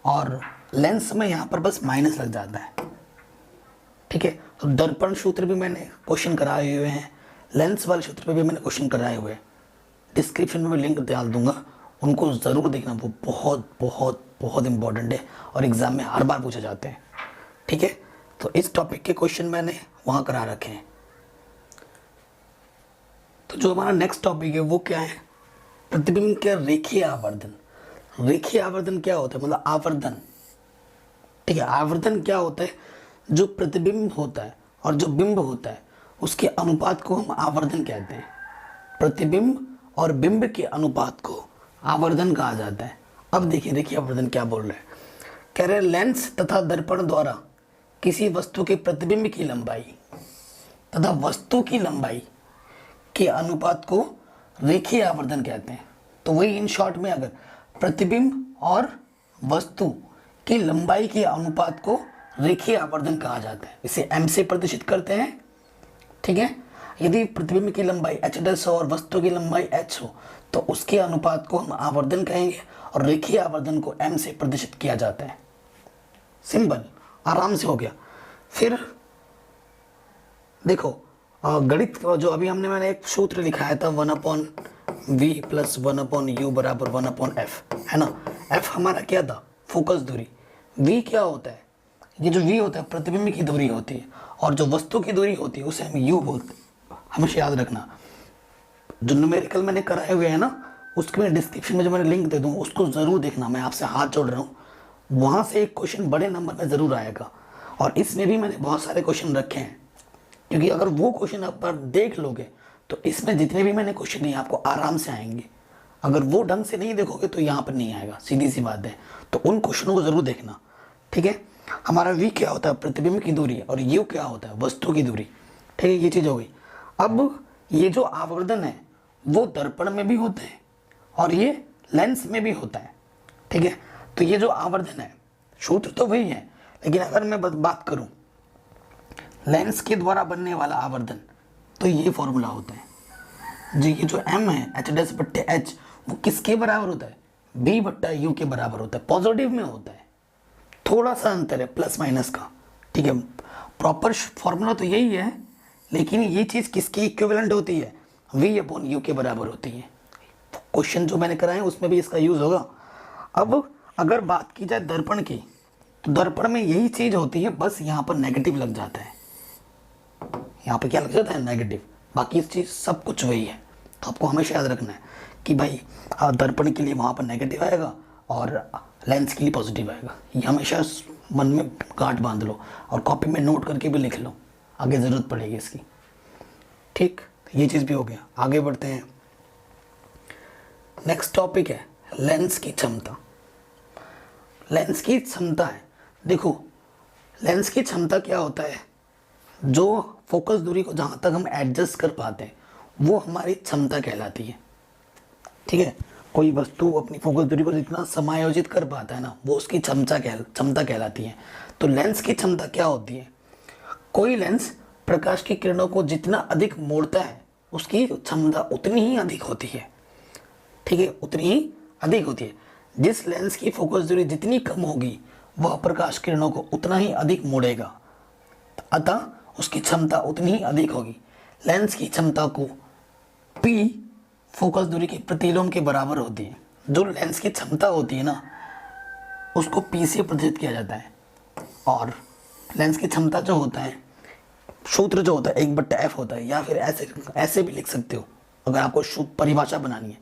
और लेंस में यहाँ पर बस माइनस लग जाता है। ठीक है, तो दर्पण सूत्र भी मैंने क्वेश्चन कराए हुए हैं, लेंस वाले सूत्र पे भी मैंने क्वेश्चन कराए हुए हैं। डिस्क्रिप्शन में मैं लिंक डाल दूंगा, उनको ज़रूर देखना, वो बहुत बहुत बहुत इंपॉर्टेंट है और एग्ज़ाम में हर बार पूछे जाते हैं। ठीक है, तो इस टॉपिक के क्वेश्चन मैंने वहाँ करा रखे हैं। तो जो हमारा नेक्स्ट टॉपिक है वो क्या है? प्रतिबिंब के रेखीय आवर्धन। रेखीय आवर्धन क्या होता है? मतलब आवर्धन। ठीक है, आवर्धन क्या होता है? जो प्रतिबिंब होता है और जो बिंब होता है उसके अनुपात को हम आवर्धन कहते हैं। प्रतिबिंब और बिंब के अनुपात को आवर्धन कहा जाता है। अब देखिए रेखीय आवर्धन क्या बोल रहे हैं। कह रहे लेंस तथा दर्पण द्वारा किसी वस्तु के प्रतिबिंब की लंबाई तथा वस्तु की लंबाई के अनुपात को रेखीय आवर्धन कहते हैं। तो वही इन शॉर्ट में अगर प्रतिबिंब और वस्तु की लंबाई के अनुपात को रेखीय आवर्धन कहा जाता है। इसे m से प्रदर्शित करते हैं। ठीक है, यदि प्रतिबिंब की लंबाई h' हो और वस्तु की लंबाई h हो तो उसके अनुपात को हम आवर्धन कहेंगे और रेखीय आवर्धन को m से प्रदर्शित किया जाता है। सिंपल, आराम से हो गया। फिर देखो गणित जो अभी मैंने एक सूत्र लिखाया था 1/v + 1/u बराबर 1/f, है ना। f हमारा क्या था? फोकस दूरी। v क्या होता है? ये जो v होता है प्रतिबिंब की दूरी होती है और जो वस्तु की दूरी होती है उसे हम u बोलते हैं। हमेशा याद रखना, जो न्यूमेरिकल मैंने कराए हुए हैं ना उसके मैं डिस्क्रिप्शन में जो मैंने लिंक दे दूँ उसको ज़रूर देखना। मैं आपसे हाथ जोड़ रहा हूँ, वहाँ से एक क्वेश्चन बड़े नंबर में ज़रूर आएगा। और इसमें भी मैंने बहुत सारे क्वेश्चन रखे हैं, क्योंकि अगर वो क्वेश्चन आप पर देख लोगे तो इसमें जितने भी मैंने क्वेश्चन नहीं आपको आराम से आएंगे। अगर वो ढंग से नहीं देखोगे तो यहाँ पर नहीं आएगा, सीधी सी बात है। तो उन क्वेश्चनों को ज़रूर देखना। ठीक है, हमारा v क्या होता है? प्रतिबिंब की दूरी, और u क्या होता है? वस्तु की दूरी। ठीक है, ये चीज़ हो गई। अब ये जो आवर्धन है वो दर्पण में भी होता है और ये लेंस में भी होता है। ठीक है, तो ये जो आवर्धन है सूत्र तो वही है, लेकिन अगर मैं बात करूं लेंस के द्वारा बनने वाला आवर्धन तो ये फॉर्मूला होता है। जो ये जो m है h'/h वो किसके बराबर होता है? b/u के बराबर होता है। पॉजिटिव में होता है, थोड़ा सा अंतर है प्लस माइनस का। ठीक है, प्रॉपर फॉर्मूला तो यही है, लेकिन ये चीज़ किसकी इक्विवेलेंट होती है? v/u के बराबर होती है। क्वेश्चन जो मैंने कराए उसमें भी इसका यूज़ होगा। अब अगर बात की जाए दर्पण की तो दर्पण में यही चीज़ होती है, बस यहाँ पर नेगेटिव लग जाता है। यहाँ पर क्या लग जाता है? नेगेटिव। बाकी इस चीज़ सब कुछ वही है। तो आपको हमेशा याद रखना है कि भाई दर्पण के लिए वहाँ पर नेगेटिव आएगा और लेंस के लिए पॉजिटिव आएगा। ये हमेशा मन में गांठ बांध लो और कॉपी में नोट करके भी लिख लो, आगे ज़रूरत पड़ेगी इसकी। ठीक, ये चीज़ भी हो गया। आगे बढ़ते हैं। नेक्स्ट टॉपिक है लेंस की क्षमता। लेंस की क्षमता है, देखो लेंस की क्षमता क्या होता है? जो फोकस दूरी को जहाँ तक हम एडजस्ट कर पाते हैं वो हमारी क्षमता कहलाती है। ठीक है, कोई वस्तु अपनी फोकस दूरी को जितना समायोजित कर पाता है ना वो उसकी क्षमता कहलाती है। तो लेंस की क्षमता क्या होती है? कोई लेंस प्रकाश की किरणों को जितना अधिक मोड़ता है उसकी क्षमता उतनी ही अधिक होती है। ठीक है, उतनी ही अधिक होती है। जिस लेंस की फोकस दूरी जितनी कम होगी वह प्रकाश किरणों को उतना ही अधिक मोड़ेगा, अतः उसकी क्षमता उतनी ही अधिक होगी। लेंस की क्षमता को P फोकस दूरी की प्रतिलोम के बराबर होती है। जो लेंस की क्षमता होती है ना, उसको पी से प्रदर्शित किया जाता है। और लेंस की क्षमता जो होता है, सूत्र जो होता है 1/f होता है, या फिर ऐसे ऐसे भी लिख सकते हो अगर आपको परिभाषा बनानी है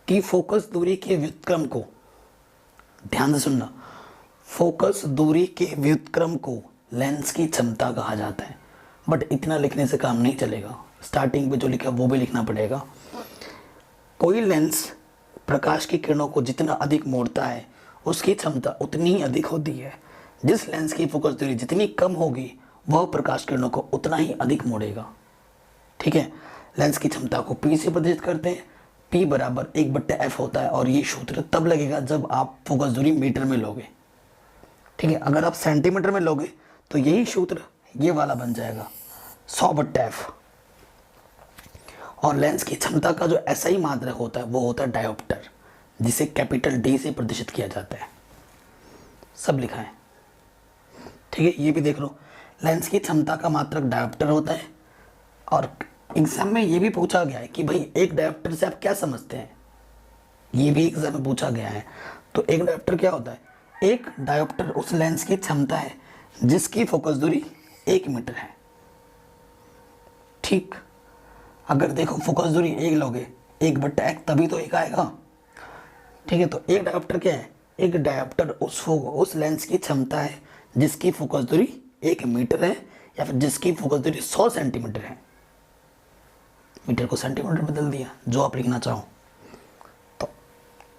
कि फोकस दूरी के व्युत्क्रम को, ध्यान से सुनना, फोकस दूरी के व्युत्क्रम को लेंस की क्षमता कहा जाता है। बट इतना लिखने से काम नहीं चलेगा, स्टार्टिंग में जो लिखा वो भी लिखना पड़ेगा। कोई लेंस प्रकाश की किरणों को जितना अधिक मोड़ता है उसकी क्षमता उतनी ही अधिक होती है। जिस लेंस की फोकस दूरी जितनी कम होगी वह प्रकाश किरणों को उतना ही अधिक मोड़ेगा। ठीक है, लेंस की क्षमता को पी से प्रदर्शित करते हैं। P बराबर 1/f होता है और ये सूत्र तब लगेगा जब आप फोकस दूरी मीटर में लोगे। ठीक है, अगर आप सेंटीमीटर में लोगे तो यही सूत्र ये वाला बन जाएगा 100/f। और लेंस की क्षमता का जो ऐसा ही मात्रक होता है वो होता है डायोप्टर, जिसे कैपिटल D से प्रदर्शित किया जाता है। सब लिखा है, ठीक है, ये भी देख लो। लेंस की क्षमता का मात्रक डायोप्टर होता है। और एग्जाम में ये भी पूछा गया है कि भाई एक डायोप्टर से आप क्या समझते हैं, ये भी एग्जाम में पूछा गया है। तो एक डायोप्टर क्या होता है? एक डायोप्टर उस लेंस की क्षमता है जिसकी फोकस दूरी 1 मीटर है। ठीक, अगर देखो फोकस दूरी 1 लोगे 1/1 तभी तो 1 आएगा। ठीक है, तो एक डायोप्टर क्या है? एक डायोप्टर उस लेंस की क्षमता है जिसकी फोकस दूरी 1 मीटर है, या फिर जिसकी फोकस दूरी 100 सेंटीमीटर है। मीटर को सेंटीमीटर बदल दिया, जो आप लिखना चाहो। तो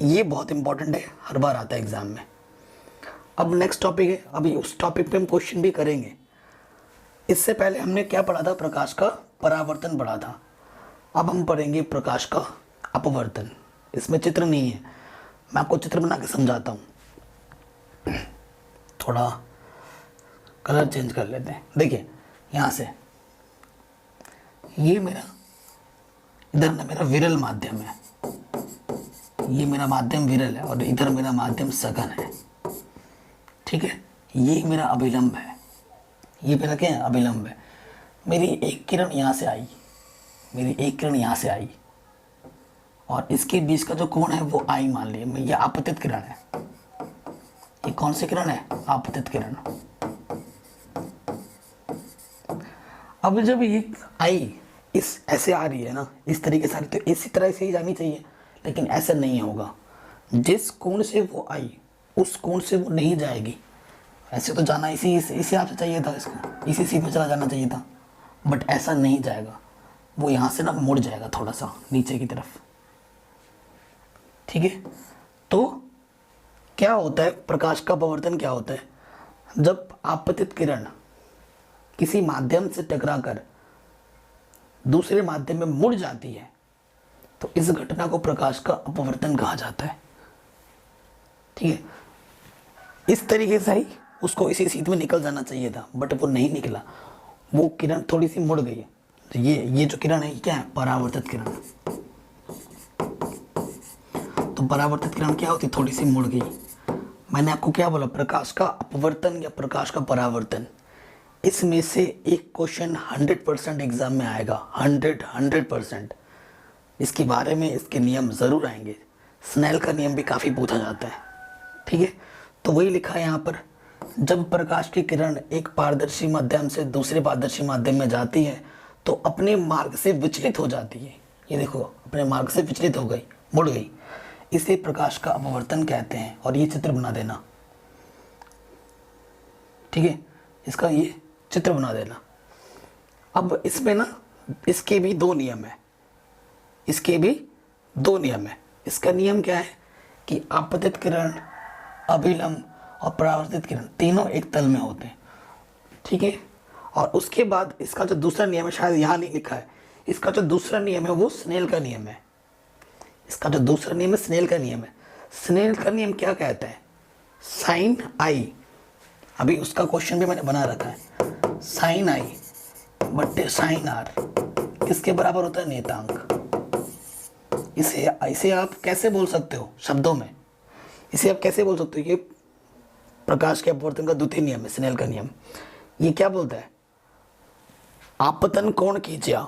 ये बहुत इंपॉर्टेंट है, हर बार आता है एग्जाम में। अब नेक्स्ट टॉपिक है, अभी उस टॉपिक पे हम क्वेश्चन भी करेंगे। इससे पहले हमने क्या पढ़ा था? प्रकाश का परावर्तन पढ़ा था। अब हम पढ़ेंगे प्रकाश का अपवर्तन। इसमें चित्र नहीं है, मैं आपको चित्र बना के समझाता हूँ। थोड़ा कलर चेंज कर लेते हैं। देखिए यहाँ से, ये मेरा इधर ना मेरा विरल माध्यम है, ये मेरा माध्यम विरल है, और इधर मेरा माध्यम सघन है। ठीक है, ये मेरा अभिलंब है, ये मेरा क्या है? अभिलंब है। मेरी एक किरण यहाँ से आई, मेरी एक किरण यहाँ से आई, और इसके बीच का जो कोण है वो आई मान लिया। ये आपतित किरण है। ये कौन सी किरण है? आपतित किरण। अब जब ये आई इस ऐसे आ रही है ना, इस तरीके से आ रही, तो इसी तरह से ही जानी चाहिए, लेकिन ऐसा नहीं होगा। जिस कोण से वो आई उस कोण से वो नहीं जाएगी। ऐसे तो जाना इसी हिसाब से चाहिए था, इसको इसी सीध में चला जाना चाहिए था, बट ऐसा नहीं जाएगा। वो यहाँ से ना मुड़ जाएगा थोड़ा सा नीचे की तरफ। ठीक है, तो क्या होता है? प्रकाश का अपवर्तन क्या होता है? जब आपतित किरण किसी माध्यम से टकराकर दूसरे माध्यम में मुड़ जाती है तो इस घटना को प्रकाश का अपवर्तन कहा जाता है। ठीक है, इस तरीके से ही उसको इसी सीध में निकल जाना चाहिए था, बट वो नहीं निकला, वो किरण थोड़ी सी मुड़ गई। तो ये जो किरण है क्या है? परावर्तित किरण। तो परावर्तित किरण क्या होती? थोड़ी सी मुड़ गई। मैंने आपको क्या बोला? प्रकाश का अपवर्तन या प्रकाश का परावर्तन। इसमें से एक क्वेश्चन 100% एग्जाम में आएगा, 100%। इसके बारे में इसके नियम जरूर आएंगे। स्नेल का नियम भी काफ़ी पूछा जाता है। ठीक है, तो वही लिखा है यहाँ पर, जब प्रकाश की किरण एक पारदर्शी माध्यम से दूसरे पारदर्शी माध्यम में जाती है तो अपने मार्ग से विचलित हो जाती है। ये देखो, अपने मार्ग से विचलित हो गई, मुड़ गई। इसे प्रकाश का अपवर्तन कहते हैं। और ये चित्र बना देना, ठीक है, इसका ये चित्र बना देना। अब इसमें ना इसके भी 2 नियम है, इसके भी 2 नियम है। इसका नियम क्या है कि आपतित किरण, अभिलंब और परावर्तित किरण तीनों एक तल में होते हैं। ठीक है, और उसके बाद इसका जो दूसरा नियम है, शायद यहाँ नहीं लिखा है, इसका जो दूसरा नियम है वो स्नेल का नियम है। इसका जो दूसरा नियम है स्नेल का नियम है। स्नेल का नियम क्या कहता है? साइन आई, अभी उसका क्वेश्चन भी मैंने बना रखा है, साइन आई बट्टे साइन आर किसके बराबर होता है? नियतांक। इसे आप कैसे बोल सकते हो शब्दों में? इसे आप कैसे बोल सकते हो? ये प्रकाश के अपवर्तन का द्वितीय नियम है, स्नेल का नियम। ये क्या बोलता है? आपतन कोण कीजिए,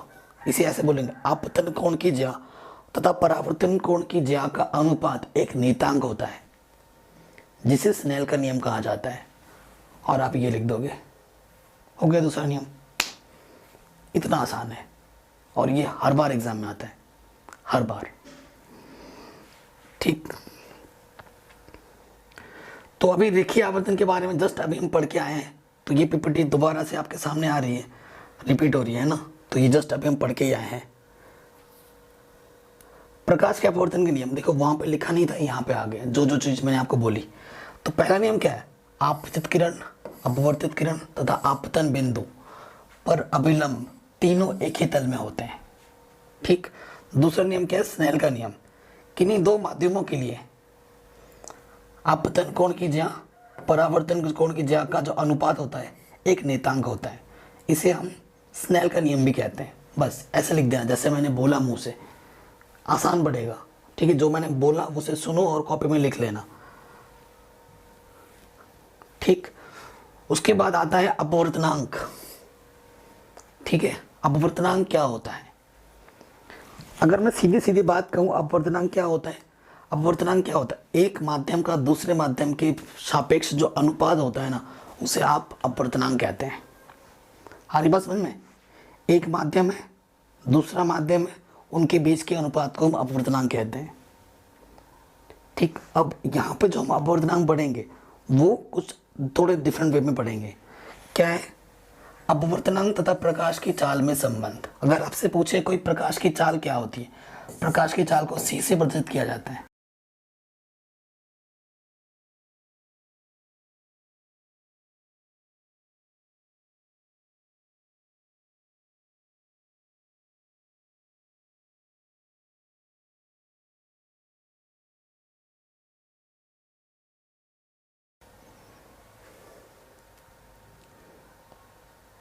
इसे ऐसे बोलेंगे, आपतन कोण कीजिए तथा परावर्तन कोण की ज्या का अनुपात एक नियतांक होता है जिसे स्नेल का नियम कहा जाता है। और आप ये लिख दोगे, हो गया दूसरा नियम। इतना आसान है और ये हर बार एग्जाम में आता है, हर बार। ठीक, तो अभी रेखीय आवर्तन के बारे में जस्ट अभी हम पढ़ के आए हैं, तो ये पीपीटी दोबारा से आपके सामने आ रही है, रिपीट हो रही है ना, तो ये जस्ट अभी हम पढ़ के ही आए हैं। प्रकाश के अपवर्तन के नियम देखो, वहां पे लिखा नहीं था, यहाँ पे आ गया जो जो चीज मैंने आपको बोली। तो पहला नियम क्या है, आपतित किरण, अपवर्तित किरण तथा आपतन बिंदु पर अभिलंब तीनों एक ही तल में होते हैं। ठीक, दूसरा नियम क्या है, स्नेल का नियम। किन्हीं दो माध्यमों के लिए आपतन कोण की ज्या परावर्तन कोण की ज्या का जो अनुपात होता है एक नियतांक होता है, इसे हम स्नेल का नियम भी कहते हैं। बस ऐसे लिख देना जैसे मैंने बोला, मुंह से, आसान पड़ेगा। ठीक है, जो मैंने बोला उसे सुनो और कॉपी में लिख लेना। ठीक, उसके बाद आता है अपवर्तनांक। ठीक है, अपवर्तनांक क्या होता है, अगर मैं सीधी सीधी बात कहूं, अपवर्तनांक क्या होता है, अपवर्तनांक क्या होता है, एक माध्यम का दूसरे माध्यम के सापेक्ष जो अनुपात होता है ना, उसे आप अपवर्तनांक कहते हैं। हमारी बात समझ में, एक माध्यम है, दूसरा माध्यम है, उनके बीच के अनुपात को हम अपवर्तनांक कहते हैं। ठीक, अब यहाँ पे जो हम अपवर्तनांक पढ़ेंगे वो कुछ थोड़े डिफरेंट वे में पढ़ेंगे। क्या है, अपवर्तनांक तथा प्रकाश की चाल में संबंध। अगर आपसे पूछे कोई प्रकाश की चाल क्या होती है, प्रकाश की चाल को c से प्रदर्शित किया जाता है।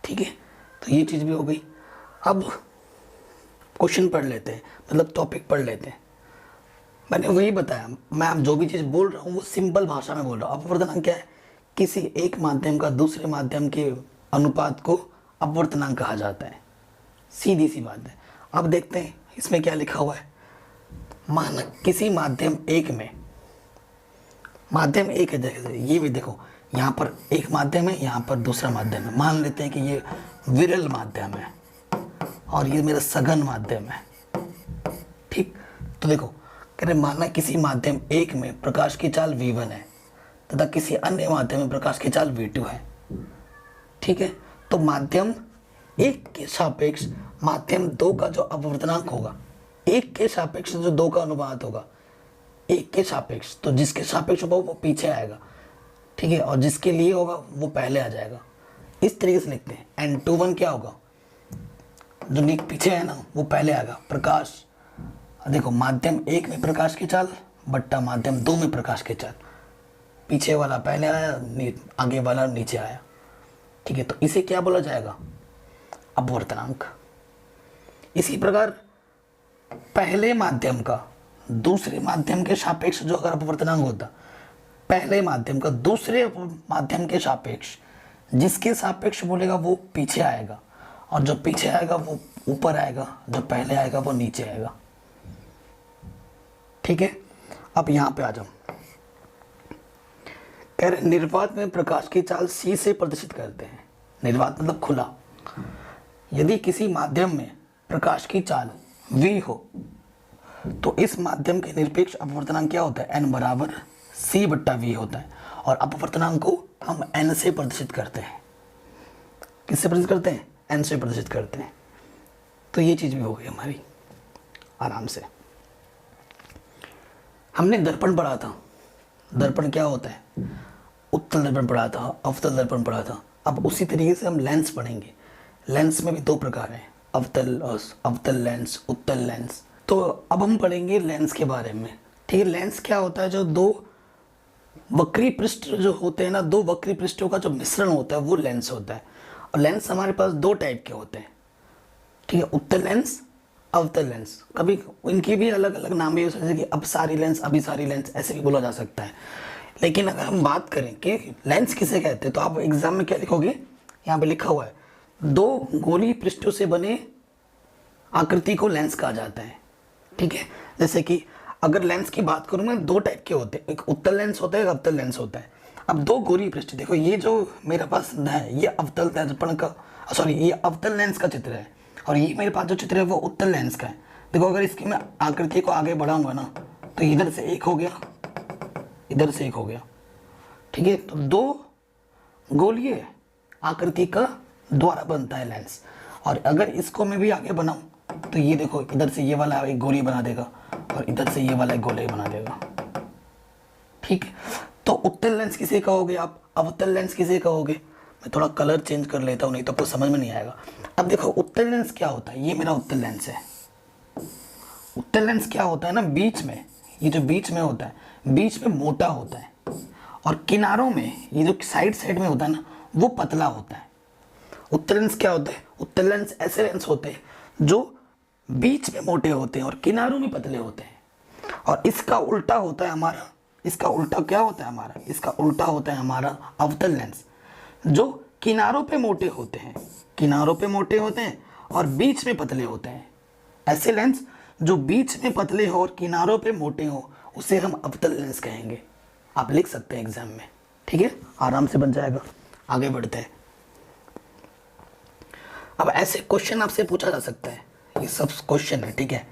ठीक है, तो ये चीज भी हो गई। अब क्वेश्चन पढ़ लेते हैं, मतलब टॉपिक पढ़ लेते हैं। मैंने वही बताया, मैं जो भी चीज़ बोल रहा हूँ वो सिंपल भाषा में बोल रहा हूँ। अपवर्तनांक क्या है, किसी एक माध्यम का दूसरे माध्यम के अनुपात को अपवर्तनांक कहा जाता है, सीधी सी बात है। अब देखते हैं इसमें क्या लिखा हुआ है। मान किसी माध्यम एक में, माध्यम एक है, जैसे ये भी देखो, यहाँ पर एक माध्यम है, यहाँ पर दूसरा माध्यम है। मान लेते हैं कि ये विरल माध्यम है और ये मेरा सघन माध्यम है। ठीक, तो देखो कह रहे माना किसी माध्यम एक में प्रकाश की चाल v1 है तथा किसी अन्य माध्यम में प्रकाश की चाल v2 है। ठीक है, तो माध्यम एक के सापेक्ष माध्यम दो का जो अपवर्तनांक होगा, एक के सापेक्ष जो दो का अनुपात होगा, एक के सापेक्ष, तो जिसके सापेक्ष होगा वो पीछे आएगा। ठीक है, और जिसके लिए होगा वो पहले आ जाएगा। इस तरीके से लिखते हैं। n21 क्या होगा, जो पीछे है ना वो पहले आएगा। प्रकाश, देखो माध्यम एक में प्रकाश की चाल बट्टा माध्यम दो में प्रकाश की चाल, पीछे वाला पहले आया, आगे वाला नीचे आया। ठीक है, तो इसे क्या बोला जाएगा, अपवर्तनांक। इसी प्रकार पहले माध्यम का दूसरे माध्यम के सापेक्ष जो अगर अपवर्तनांक होता, पहले माध्यम का दूसरे माध्यम के सापेक्ष, जिसके सापेक्ष बोलेगा वो पीछे आएगा, और जो पीछे आएगा वो ऊपर आएगा, जो पहले आएगा वो नीचे आएगा। ठीक है, अब यहां पे आ जाओ। कह रहे निर्वात में प्रकाश की चाल c से प्रदर्शित करते हैं। निर्वात मतलब खुला। यदि किसी माध्यम में प्रकाश की चाल v हो तो इस माध्यम के निरपेक्ष अपवर्तनांक क्या होता है, n बराबर c बट्टा v होता है। और अपवर्तनांक को हम n से प्रदर्शित करते हैं। किससे प्रदर्शित करते हैं, n से प्रदर्शित करते हैं। तो ये चीज भी हो गई हमारी आराम से। हमने दर्पण पढ़ा था, दर्पण क्या होता है, उत्तल दर्पण पढ़ा था, अवतल दर्पण पढ़ा था। अब उसी तरीके से हम लेंस पढ़ेंगे। लेंस में भी दो प्रकार हैं, अवतल और अवतल लेंस, उत्तल लेंस। तो अब हम पढ़ेंगे लेंस के बारे में। ठीक है, लेंस क्या होता है, जो दो वक्री पृष्ठ जो होते हैं ना, दो वक्री पृष्ठों का जो मिश्रण होता है वो लेंस होता है। और लेंस हमारे पास दो टाइप के होते हैं। ठीक है, उत्तल लेंस, अवतल लेंस। कभी इनकी भी अलग अलग नाम भी हो सकते हैं कि अपसारी लेंस, अभिसारी लेंस, ऐसे भी बोला जा सकता है। लेकिन अगर हम बात करें कि लेंस किसे कहते हैं, तो आप एग्जाम में क्या लिखोगे, यहाँ पे लिखा हुआ है दो गोली पृष्ठों से बने आकृति को लेंस कहा जाता है। ठीक है। जैसे कि अगर लेंस की बात करूँ मैं, दो टाइप के होते हैं, एक उत्तल लेंस होता है, एक अवतल लेंस होता है। अब दो गोरी पृष्ठ, देखो ये जो मेरे पास है ये अवतल दर्पण का, सॉरी ये अवतल लेंस का चित्र है, और ये मेरे पास जो चित्र है वो उत्तल लेंस का है। देखो अगर इसकी मैं आकृति को आगे बढ़ाऊंगा ना, तो इधर से एक हो गया, इधर से एक हो गया, ठीक है। तो दो गोलीय आकृति का द्वारा बनता है लेंस। और अगर इसको मैं भी आगे बनाऊं तो ये देखो इधर से ये वाला एक गोली बना देगा और इधर से ये वाला एक गोली बना देगा, ठीक है। तो उत्तल लेंस किसे कहोगे आप, अवतल लेंस किसे कहोगे। मैं थोड़ा कलर चेंज कर लेता हूँ, नहीं तो आपको समझ में नहीं आएगा। अब देखो उत्तल लेंस क्या होता है, ये मेरा उत्तल लेंस है। उत्तल लेंस क्या होता है ना, बीच में, ये जो बीच में होता है, बीच में मोटा होता है, और किनारों में ये जो साइड साइड में होता है ना, वो पतला होता है। उत्तल लेंस क्या होता है, उत्तल लेंस ऐसे लेंस होते हैं जो बीच में मोटे होते हैं और किनारों में पतले होते हैं। और इसका उल्टा होता है हमारा, इसका उल्टा क्या होता है हमारा, इसका उल्टा होता है हमारा अवतल लेंस, जो किनारों पे मोटे होते हैं, किनारों पे मोटे होते हैं और बीच में पतले होते हैं। ऐसे लेंस जो बीच में पतले हो और किनारों पे मोटे हो, उसे हम अवतल लेंस कहेंगे। आप लिख सकते हैं एग्जाम में, ठीक है, आराम से बन जाएगा। आगे बढ़ते हैं। अब ऐसे क्वेश्चन आपसे पूछा जा सकता है, ये सब क्वेश्चन है, ठीक है।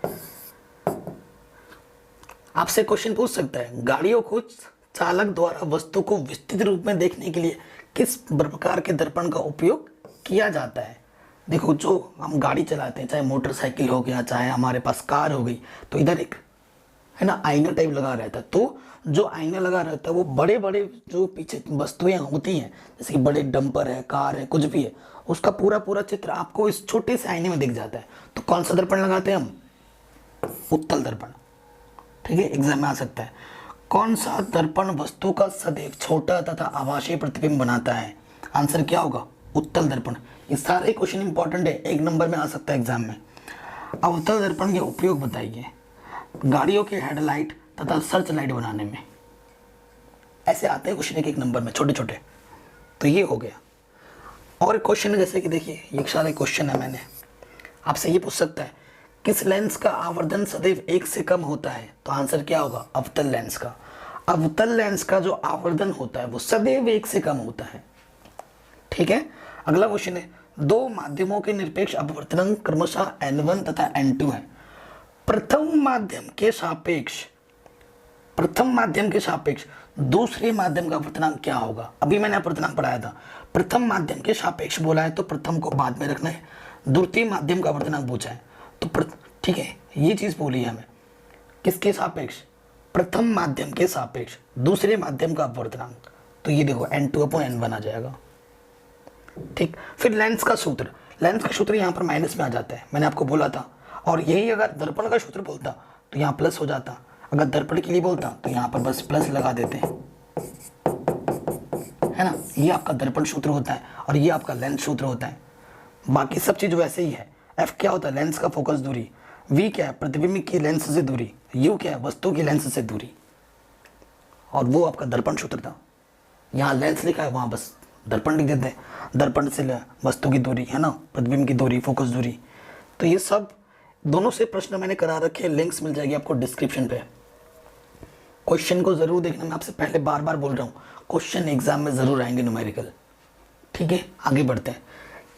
आपसे क्वेश्चन पूछ सकता है, गाड़ियों को चालक द्वारा वस्तु को विस्तृत रूप में देखने के लिए किस प्रकार के दर्पण का उपयोग किया जाता है। देखो जो हम गाड़ी चलाते हैं, चाहे मोटरसाइकिल हो गया, चाहे हमारे पास कार हो गई, तो इधर एक है ना आईना टाइप लगा रहता है। तो जो आईना लगा रहता है वो बड़े बड़े जो पीछे वस्तुएं होती हैं, जैसे कि बड़े डंपर है, कार है, कुछ भी है, उसका पूरा पूरा चित्र आपको इस छोटे से आईने में दिख जाता है। तो कौन सा दर्पण लगाते हैं हम, उत्तल दर्पण, ठीक है। एग्जाम में आ सकता है, कौन सा दर्पण वस्तु का सदैव छोटा तथा आभासी प्रतिबिंब बनाता है। आंसर क्या होगा, उत्तल दर्पण। ये सारे क्वेश्चन इंपॉर्टेंट है, एक नंबर में आ सकता है एग्जाम में। अवतल दर्पण के उपयोग बताइए। गाड़ियों के हेडलाइट तथा सर्च लाइट बनाने में, ऐसे आते हैं क्वेश्चन एक नंबर में, छोटे छोटे। तो ये हो गया। और क्वेश्चन है, जैसे कि देखिए ये सारे क्वेश्चन है, मैंने आपसे ये पूछ सकता है, किस लेंस का आवर्धन सदैव 1 से कम होता है। तो आंसर क्या होगा, अवतल लेंस का। अवतल लेंस का जो आवर्धन होता है वो सदैव 1 से कम होता है, ठीक है। अगला क्वेश्चन है, दो माध्यमों के निरपेक्ष अपवर्तनांक क्रमशः n1 तथा n2 है। प्रथम माध्यम के सापेक्ष दूसरे माध्यम का अपवर्तनांक क्या होगा। अभी मैंने अपवर्तनांक पढ़ाया था, प्रथम माध्यम के सापेक्ष बोला है तो प्रथम को बाद में रखना है, द्वितीय माध्यम का अपवर्तनांक पूछा है तो ठीक है, ये चीज बोली है हमें, किसके सापेक्ष, प्रथम माध्यम के सापेक्ष दूसरे माध्यम का अपवर्तनांक। तो ये देखो n2/n1 आ जाएगा, ठीक। फिर लेंस का सूत्र, लेंस का सूत्र यहाँ पर माइनस में आ जाता है, मैंने आपको बोला था। और यही अगर दर्पण का सूत्र बोलता तो यहाँ प्लस हो जाता, अगर दर्पण के लिए बोलता तो यहाँ पर बस प्लस लगा देते हैं, है ना। ये आपका दर्पण सूत्र होता है और ये आपका लेंस सूत्र होता है। बाकी सब चीज वैसे ही है। एफ क्या होता है, लेंस का फोकस दूरी। वी क्या है, प्रतिबिंब की लेंस से दूरी। यू क्या है, वस्तु की लेंस से दूरी। और वो आपका दर्पण सूत्र था। यहाँ लेंस लिखा है, वहां बस दर्पण लिख देते हैं। दर्पण से वस्तु की दूरी, है ना, प्रतिबिंब की दूरी, फोकस दूरी। तो ये सब दोनों से प्रश्न मैंने करा रखे, लिंक्स मिल जाएगी आपको डिस्क्रिप्शन पे। क्वेश्चन को जरूर देखना, मैं आपसे पहले बार बार बोल रहा हूँ, क्वेश्चन एग्जाम में जरूर आएंगे न्यूमेरिकल, ठीक है। आगे बढ़ते हैं।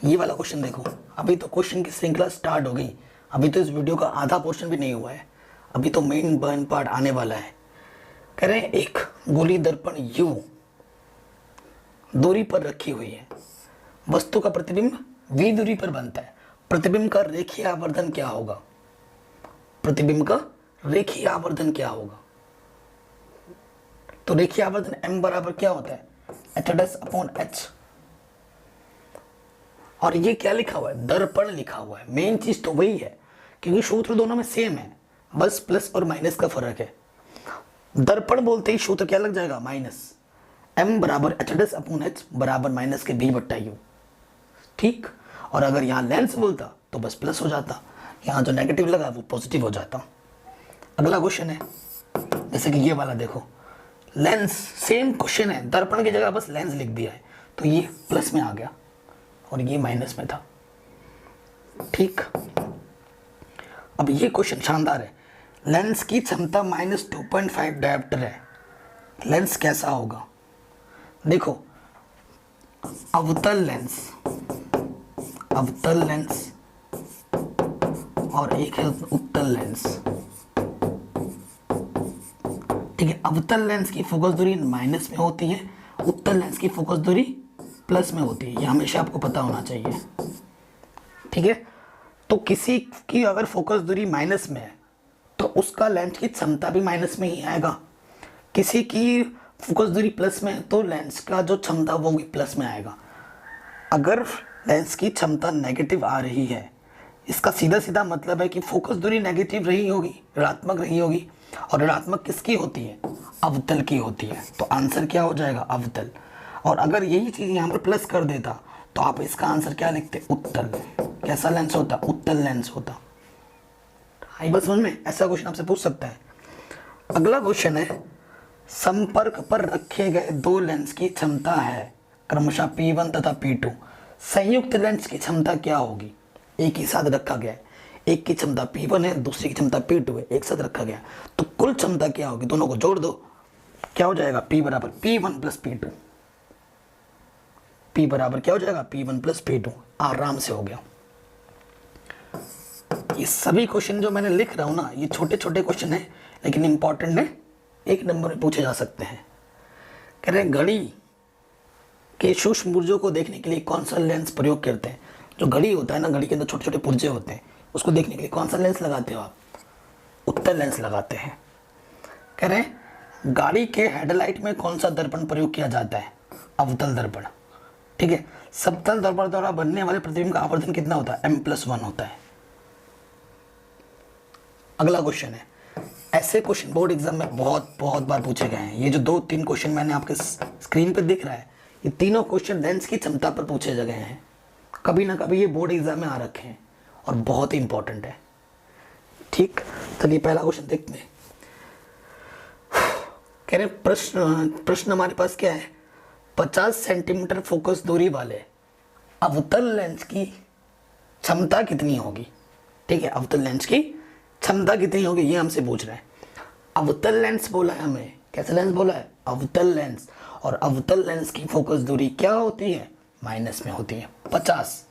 ये वाला क्वेश्चन देखो, अभी तो क्वेश्चन की श्रृंखला स्टार्ट हो गई, अभी तो इस वीडियो का आधा पोर्शन भी नहीं हुआ है, अभी तो मेन पार्ट आने वाला है। कह रहे हैं एक गोली दर्पण U दूरी पर रखी हुई है, वस्तु का प्रतिबिंब V दूरी पर बनता है, प्रतिबिंब का रेखीय आवर्धन क्या होगा। प्रतिबिंब का रेखीय आवर्धन क्या होगा, तो रेखीय आवर्धन m बराबर क्या होता है, h'/h। और ये क्या लिखा हुआ है, दर्पण लिखा हुआ है। मेन चीज तो वही है, क्योंकि सूत्र दोनों में सेम है, बस प्लस और माइनस का फर्क है। दर्पण बोलते ही सूत्र क्या लग जाएगा, माइनस। m बराबर h'/h बराबर माइनस के v/u, ठीक। और अगर यहाँ लेंस बोलता तो बस प्लस हो जाता, यहाँ जो नेगेटिव लगा वो पॉजिटिव हो जाता। अगला क्वेश्चन है, जैसे कि ये वाला देखो, लेंस सेम क्वेश्चन है, दर्पण की जगह बस लेंस लिख दिया है, तो ये प्लस में आ गया और ये माइनस में था, ठीक। अब ये क्वेश्चन शानदार है, लेंस की क्षमता -2.5 डायोप्टर है, लेंस कैसा होगा? देखो, अवतल लेंस, अवतल लेंस और एक है उत्तल लेंस। ठीक है, अवतल लेंस की फोकस दूरी माइनस में होती है, उत्तल लेंस की फोकस दूरी प्लस में होती है, ये हमेशा आपको पता होना चाहिए। ठीक है, तो किसी की अगर फोकस दूरी माइनस में है तो उसका लेंस की क्षमता भी माइनस में ही आएगा। किसी की फोकस दूरी प्लस में है तो लेंस का जो क्षमता वो भी प्लस में आएगा। अगर लेंस की क्षमता नेगेटिव आ रही है, इसका सीधा सीधा मतलब है कि फोकस दूरी नेगेटिव रही होगी, ऋणात्मक रही होगी, और ऋणात्मक किसकी होती है? अवतल की होती है। तो आंसर क्या हो जाएगा? अवतल। और अगर यही चीज़ यहाँ पर प्लस कर देता तो आप इसका आंसर क्या लिखते? उत्तल। कैसा लेंस होता? उत्तल लेंस होता। आई बात समझ में? ऐसा क्वेश्चन आपसे पूछ सकता है। अगला क्वेश्चन है, संपर्क पर रखे गए दो लेंस की क्षमता है क्रमशः P1 तथा P2, संयुक्त लेंस की क्षमता क्या होगी? एक ही साथ रखा गया है, एक की क्षमता P1 है, दूसरी की क्षमता P2 है, एक साथ रखा गया, तो कुल क्षमता क्या होगी? दोनों को जोड़ दो, क्या हो जाएगा? P बराबर P1 प्लस P2। P बराबर क्या हो जाएगा? P1 plus P2। आराम से हो गया। ये सभी क्वेश्चन जो मैंने लिख रहा हूं ना, ये छोटे छोटे क्वेश्चन है लेकिन इंपॉर्टेंट है, एक नंबर में पूछे जा सकते हैं। कह रहे घड़ी के सूक्ष्म पुर्जों को देखने के लिए कौन सा लेंस प्रयोग करते हैं? जो घड़ी होता है ना, घड़ी के अंदर छोटे छोटे पुर्जे होते हैं, उसको देखने के लिए कौन सा लेंस लगाते हो आप? उत्तल लेंस लगाते हैं। कह रहे हैं गाड़ी के हेडलाइट में कौन सा दर्पण प्रयोग किया जाता है? अवतल दर्पण। ठीक है, समतल दर्पण द्वारा बनने वाले प्रतिबिंब का आवर्धन कितना होता है? M+1 होता है। अगला क्वेश्चन है, ऐसे क्वेश्चन बोर्ड एग्जाम में बहुत बहुत बार पूछे गए हैं। ये जो 2-3 क्वेश्चन मैंने आपके स्क्रीन पर दिख रहा है, ये तीनों क्वेश्चन लेंस की क्षमता पर पूछे गए हैं। कभी ना कभी ये बोर्ड एग्जाम में आ रखे हैं और बहुत ही इंपॉर्टेंट है। ठीक, चलिए पहला क्वेश्चन देखते हैं। कह रहे प्रश्न हमारे पास क्या है? 50 सेंटीमीटर फोकस दूरी वाले अवतल लेंस की क्षमता कितनी होगी? ठीक है, अवतल लेंस की क्षमता कितनी होगी ये हमसे पूछ रहे हैं। अवतल लेंस बोला है हमें, कैसा लेंस बोला है? अवतल लेंस। और अवतल लेंस की फोकस दूरी क्या होती है? माइनस में होती है, 50।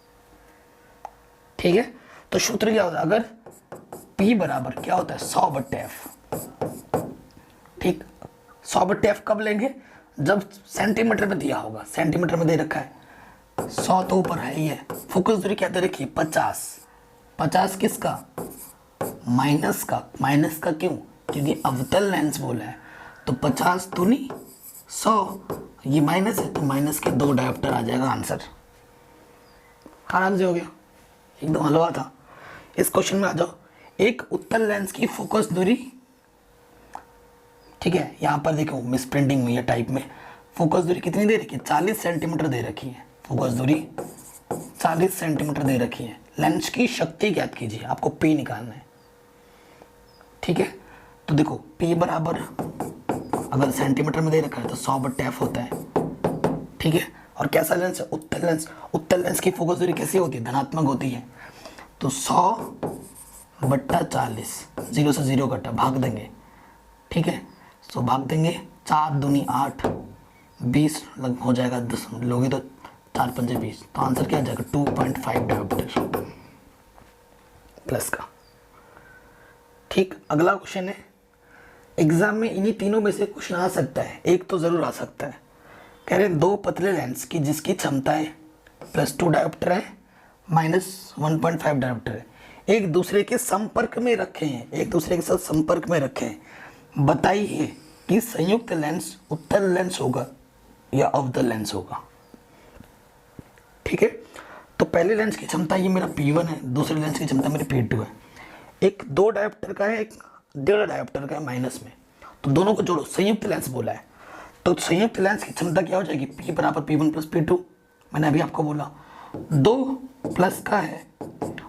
ठीक है, तो सूत्र क्या होता है? अगर P बराबर क्या होता है? 100/f। ठीक, 100/f कब लेंगे? जब सेंटीमीटर में दिया होगा। सेंटीमीटर में दे रखा है, 100 तो ऊपर है ही है। फोकस दूरी क्या दे रखी है? 50। 50 किसका? माइनस का। माइनस का क्यों? क्योंकि अवतल लेंस बोला है, तो 50 तो नहीं 100, ये माइनस है तो माइनस के 2 डायोप्टर आ जाएगा आंसर। आराम से हो गया, एकदम हलवा था। इस क्वेश्चन में आ जाओ, एक उत्तल लेंस की फोकस दूरी, ठीक है, यहाँ पर देखो मिस प्रिंटिंग में या टाइप में फोकस दूरी कितनी दे रखी है? 40 सेंटीमीटर दे रखी है। फोकस दूरी 40 सेंटीमीटर दे रखी है। लेंस की शक्ति ज्ञात कीजिए, आपको P निकालना है। ठीक है, तो देखो P बराबर अगर सेंटीमीटर में दे रखा है तो 100/f होता है। ठीक है, और कैसा लेंस है? उत्तल लेंस। उत्तल लेंस की फोकस दूरी कैसी होती है? धनात्मक होती है। तो 100/40, 0 से 0 कटा, भाग देंगे। ठीक है, तो भाग देंगे, 4 दूनी 8, 20 लग हो जाएगा, 10 लोगे तो 4 पंजे 20, तो आंसर क्या आ जाएगा? 2.5 डायोप्टर प्लस का। ठीक, अगला क्वेश्चन है, एग्जाम में इन्हीं तीनों में से क्वेश्चन आ सकता है, एक तो जरूर आ सकता है। कह रहे हैं 2 पतले लेंस की जिसकी क्षमता है +2 डायोप्टर है, -1.5 डायोप्टर है, एक दूसरे के संपर्क में रखे हैं, एक दूसरे के साथ संपर्क में रखे हैं। बताइए कि संयुक्त लेंस उत्तल लेंस होगा या अवतल लेंस होगा? ठीक है, तो पहले लेंस की क्षमता ये मेरा P1 है, दूसरे लेंस की क्षमता मेरी P2 है। एक 2 डायोप्टर का है, एक 1.5 डायोप्टर का है माइनस में, तो दोनों को जोड़ो, संयुक्त लेंस बोला है, तो संयुक्त लेंस की क्षमता क्या हो जाएगी? P बराबर P1 प्लस P2। मैंने अभी आपको बोला 2 प्लस का है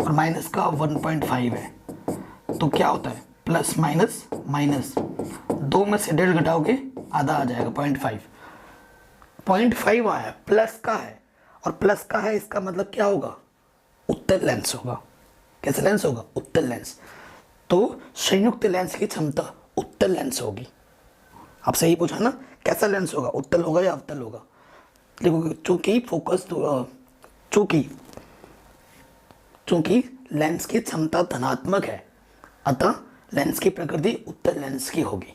और माइनस का 1.5 है, तो क्या होता है? प्लस माइनस माइनस, 2 में से 1.5 घटाओगे आधा आ जाएगा, 0.5। 0.5 आया, प्लस का है, और प्लस का है इसका मतलब क्या होगा? उत्तल लेंस होगा। कैसा लेंस होगा? उत्तल लेंस। तो संयुक्त लेंस की क्षमता उत्तल लेंस होगी। आपसे यही पूछा ना, कैसा लेंस होगा, उत्तल होगा या अवतल होगा। देखो चूंकि फोकस चूंकि लेंस की क्षमता धनात्मक है, अतः लेंस की प्रकृति उत्तल लेंस की होगी।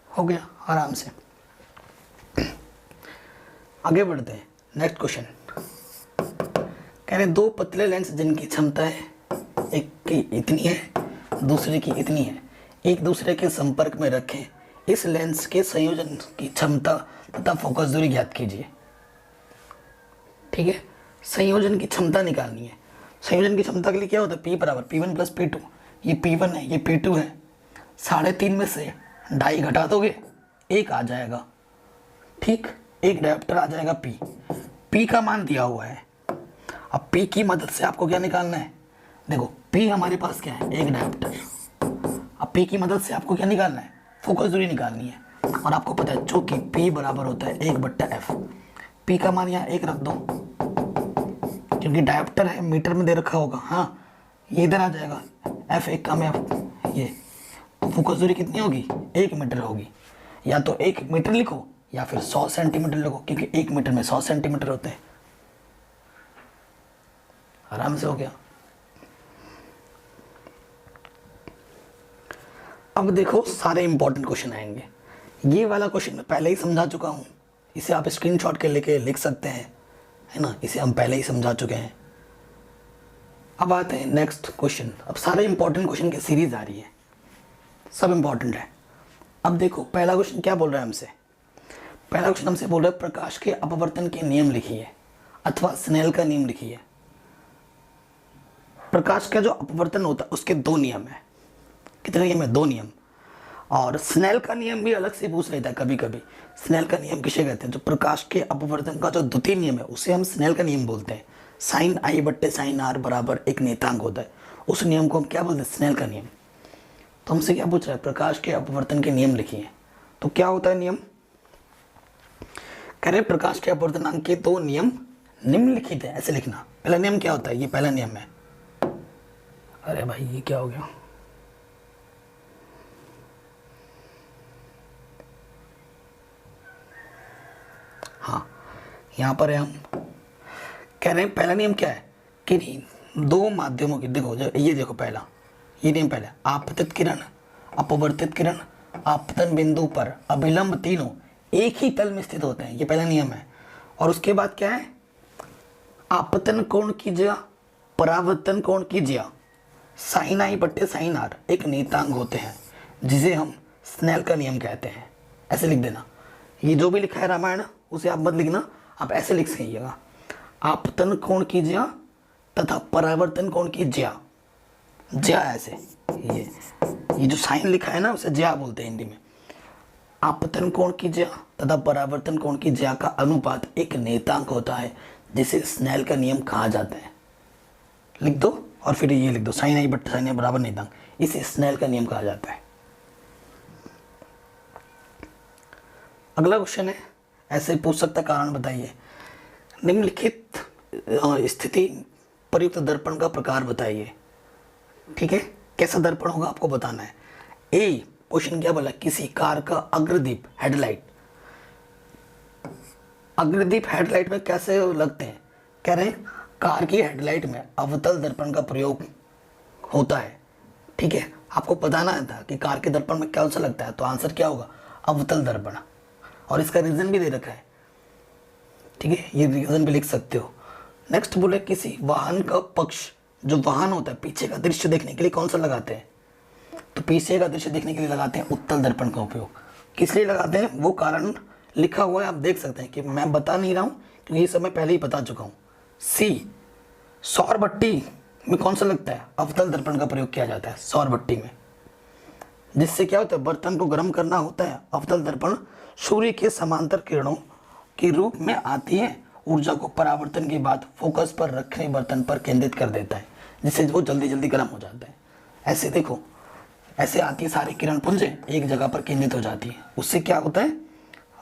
हो गया आराम से। आगे बढ़ते हैं, नेक्स्ट क्वेश्चन। कह रहे दो पतले लेंस जिनकी क्षमता है एक की इतनी है दूसरे की इतनी है, एक दूसरे के संपर्क में रखें, इस लेंस के संयोजन की क्षमता तथा फोकस दूरी ज्ञात कीजिए। ठीक है, संयोजन की क्षमता निकालनी है। संयोजन की क्षमता के लिए क्या होता है, P बराबर P1 प्लस P2। ये P1 है, ये P2 है। 3.5 में से 2.5 घटा दोगे 1 आ जाएगा। ठीक, एक डायोप्टर आ जाएगा P का मान दिया हुआ है। अब P की मदद से आपको क्या निकालना है, देखो P हमारे पास क्या है, एक डायोप्टर। अब P की मदद से आपको क्या निकालना है, फोकस दूरी निकालनी है। और आपको पता है चूंकि P बराबर होता है 1/f, P का मान यहाँ 1 रख दो, क्योंकि डायोप्टर है, मीटर में दे रखा होगा। हाँ, ये इधर आ जाएगा, f1 का में ये, तो फोकस दूरी कितनी होगी, 1 मीटर होगी। या तो 1 मीटर लिखो या फिर 100 सेंटीमीटर लिखो, क्योंकि 1 मीटर में 100 सेंटीमीटर होते हैं। आराम से हो गया। अब देखो सारे इंपॉर्टेंट क्वेश्चन आएंगे। ये वाला क्वेश्चन मैं पहले ही समझा चुका हूं, इसे आप स्क्रीनशॉट के लेके लिख सकते हैं, है ना, इसे हम पहले ही समझा चुके हैं। अब आते हैं नेक्स्ट क्वेश्चन। अब सारे इंपॉर्टेंट क्वेश्चन की सीरीज आ रही है, सब इंपॉर्टेंट है। अब देखो पहला क्वेश्चन क्या बोल रहा है हमसे, पहला क्वेश्चन हमसे बोल रहा है प्रकाश के अपवर्तन के नियम लिखिए अथवा स्नेल का नियम लिखिए। प्रकाश का जो अपवर्तन होता है उसके 2 नियम है। कितने नियम है, 2 नियम। और स्नेल का नियम भी अलग से पूछ लेता है कभी कभी। स्नेल का नियम किसे कहते हैं, जो प्रकाश के अपवर्तन का जो द्वितीय नियम है उसे हम स्नेल का नियम बोलते हैं। sin I बट्टे sin R बराबर एक नियतांक होता है, उस नियम को हम क्या बोलते हैं, स्नेल का नियम। तो हमसे क्या पूछ रहा है, प्रकाश के अपवर्तन के नियम लिखिए। तो क्या होता है नियम, कह रहे प्रकाश के अपवर्तनांक के 2 नियम निम्नलिखित है, ऐसे लिखना। पहला नियम क्या होता है, ये पहला नियम है। अरे भाई ये क्या हो गया, हाँ यहाँ पर है, हम कह रहे हैं पहला नियम क्या है कि 2 माध्यमों की, देखो जो ये देखो पहला, ये नियम पहला, आपतित किरण, अपवर्तित किरण, आपतन बिंदु पर अभिलंब तीनों एक ही तल में स्थित होते हैं, ये पहला नियम है। और उसके बाद क्या है, आपतन कोण की ज्या, परावर्तन कोण की ज्या, sin I बट्टे sin R एक नियतांक होते हैं, जिसे हम स्नेल का नियम कहते हैं। ऐसे लिख देना, ये जो भी लिखा है रामायण उसे आप मत लिखना, आप ऐसे लिख सकीजिएगा, आपतन कोण की ज्या तथा परावर्तन कोण की ज्या। ज्या ऐसे, ये जो साइन लिखा है ना उसे ज्या बोलते हैं हिंदी में। आपतन कोण की ज्या तथा परावर्तन कोण की ज्या का अनुपात एक नियतांक होता है, जिसे स्नेल का नियम कहा जाता है। लिख दो और फिर ये लिख दो, sin I बट्टे sin R बराबर नियतांक, इसे स्नेल का नियम कहा जाता है। अगला क्वेश्चन है, ऐसे पूछ सकता, कारण बताइए। निम्नलिखित स्थिति प्रयुक्त दर्पण का प्रकार बताइए। ठीक है, कैसा दर्पण होगा आपको बताना है। ए क्वेश्चन क्या बोला, किसी कार का अग्रदीप हेडलाइट, अग्रदीप हेडलाइट में कैसे लगते हैं, कह रहे हैं कार की हेडलाइट में अवतल दर्पण का प्रयोग होता है। ठीक है, आपको बताना था कि कार के दर्पण में कौन सा लगता है, तो आंसर क्या होगा, अवतल दर्पण। और इसका रीजन भी दे रखा है, ठीक है, ये रीजन भी लिख सकते हो। नेक्स्ट बोले किसी वाहन का पक्ष, जो वाहन होता है पीछे का दृश्य देखने के लिए कौन सा लगाते हैं, तो पीछे का दृश्य देखने के लिए लगाते हैं उत्तल दर्पण का उपयोग। किस लिए लगाते हैं वो कारण लिखा हुआ है, आप देख सकते हैं कि मैं बता नहीं रहा हूँ क्योंकि ये सब मैं पहले ही बता चुका हूँ। सी सौर भट्टी में कौन सा लगता है, अवतल दर्पण का प्रयोग किया जाता है सौर भट्टी में, जिससे क्या होता है बर्तन को गर्म करना होता है। अवतल दर्पण सूर्य के समांतर किरणों के रूप में आती है, ऊर्जा को परावर्तन के बाद फोकस पर रखे बर्तन पर केंद्रित कर देता है, जिससे वो जल्दी जल्दी गर्म हो जाता है। ऐसे देखो, ऐसे आती है सारी किरण पुंजें एक जगह पर केंद्रित हो जाती है, उससे क्या होता है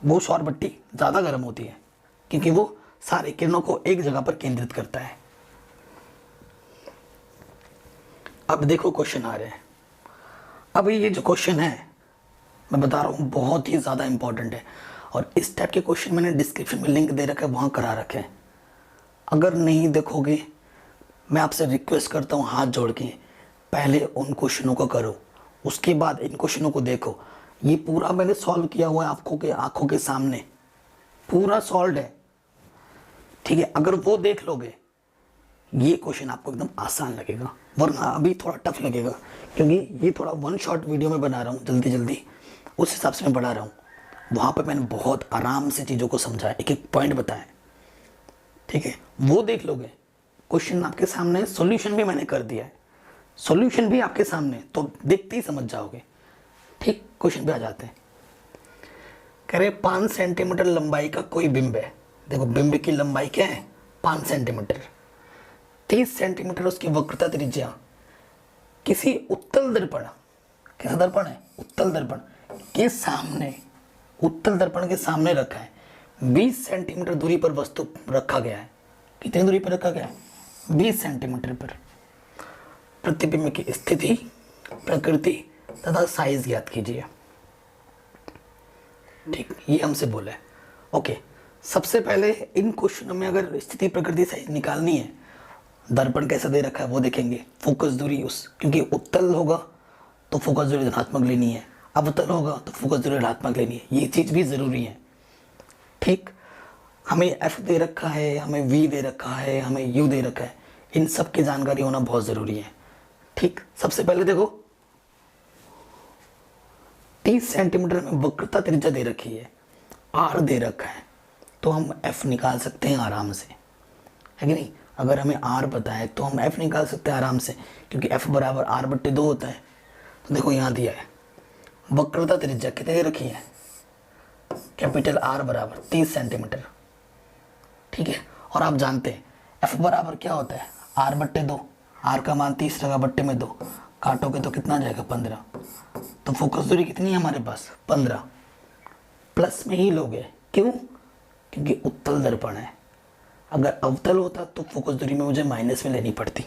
वो सौर भट्टी ज़्यादा गर्म होती है, क्योंकि वो सारे किरणों को एक जगह पर केंद्रित करता है। अब देखो क्वेश्चन आ रहे हैं। अब ये जो क्वेश्चन है मैं बता रहा हूँ बहुत ही ज़्यादा इंपॉर्टेंट है, और इस टाइप के क्वेश्चन मैंने डिस्क्रिप्शन में लिंक दे रखा है, वहाँ करा रखे हैं। अगर नहीं देखोगे मैं आपसे रिक्वेस्ट करता हूँ हाथ जोड़ के, पहले उन क्वेश्चनों को करो, उसके बाद इन क्वेश्चनों को देखो। ये पूरा मैंने सॉल्व किया हुआ है आपको के आंखों के सामने, पूरा सॉल्व है, ठीक है। अगर वो देख लोगे ये क्वेश्चन आपको एकदम आसान लगेगा, वरना अभी थोड़ा टफ लगेगा, क्योंकि ये थोड़ा वन शॉट वीडियो में बना रहा हूँ जल्दी जल्दी, उस हिसाब से मैं बढ़ा रहा हूँ। वहाँ पर मैंने बहुत आराम से चीज़ों को समझाया, एक एक पॉइंट बताया, ठीक है। वो देख लोगे, क्वेश्चन आपके सामने, सॉल्यूशन भी मैंने कर दिया है, सॉल्यूशन भी आपके सामने, तो देखते ही समझ जाओगे, ठीक। क्वेश्चन पे आ जाते हैं। कह रहे 5 सेंटीमीटर लंबाई का कोई बिंब है। देखो बिंब की लंबाई क्या है, 5 सेंटीमीटर, 30 सेंटीमीटर उसकी वक्रता त्रिज्या किसी उत्तल दर्पण, कैसा दर्पण है, उत्तल दर्पण के सामने, उत्तल दर्पण के सामने रखा है। 20 सेंटीमीटर दूरी पर वस्तु रखा गया है। कितनी दूरी पर रखा गया है, 20 सेंटीमीटर पर। प्रतिबिंब की स्थिति, प्रकृति तथा साइज ज्ञात कीजिए, ठीक, ये हमसे बोला है। ओके, सबसे पहले इन क्वेश्चनों में अगर स्थिति, प्रकृति, साइज निकालनी है, दर्पण कैसा दे रखा है वो देखेंगे, फोकस दूरी उस, क्योंकि उत्तल होगा तो फोकस दूरी धनात्मक लेनी है, अवतल होगा तो फोकस दूरी ऋणात्मक लेनी है, ये चीज़ भी ज़रूरी है, ठीक। हमें एफ दे रखा है, हमें वी दे रखा है, हमें यू दे रखा है, इन सब की जानकारी होना बहुत ज़रूरी है, ठीक। सबसे पहले देखो 30 सेंटीमीटर में वक्रता त्रिज्या दे रखी है, आर दे रखा है, तो हम एफ निकाल सकते हैं आराम से, है कि नहीं। अगर हमें आर पता है तो हम एफ निकाल सकते हैं आराम से, क्योंकि एफ बराबर आर बट्टे 2 होता है। तो देखो यहाँ दिया है वक्रता त्रिज्या कितने दे रखी है, कैपिटल आर बराबर 30 सेंटीमीटर, ठीक है। और आप जानते हैं एफ बराबर क्या होता है, आर बट्टे 2, आर का मान 30 रहेगा, बट्टे में 2 काटोगे तो कितना जाएगा 15, तो फोकस दूरी कितनी है हमारे पास 15, प्लस में ही लोगे, क्यों, क्योंकि उत्तल दर्पण है। अगर अवतल होता तो फोकस दूरी में मुझे माइनस में लेनी पड़ती,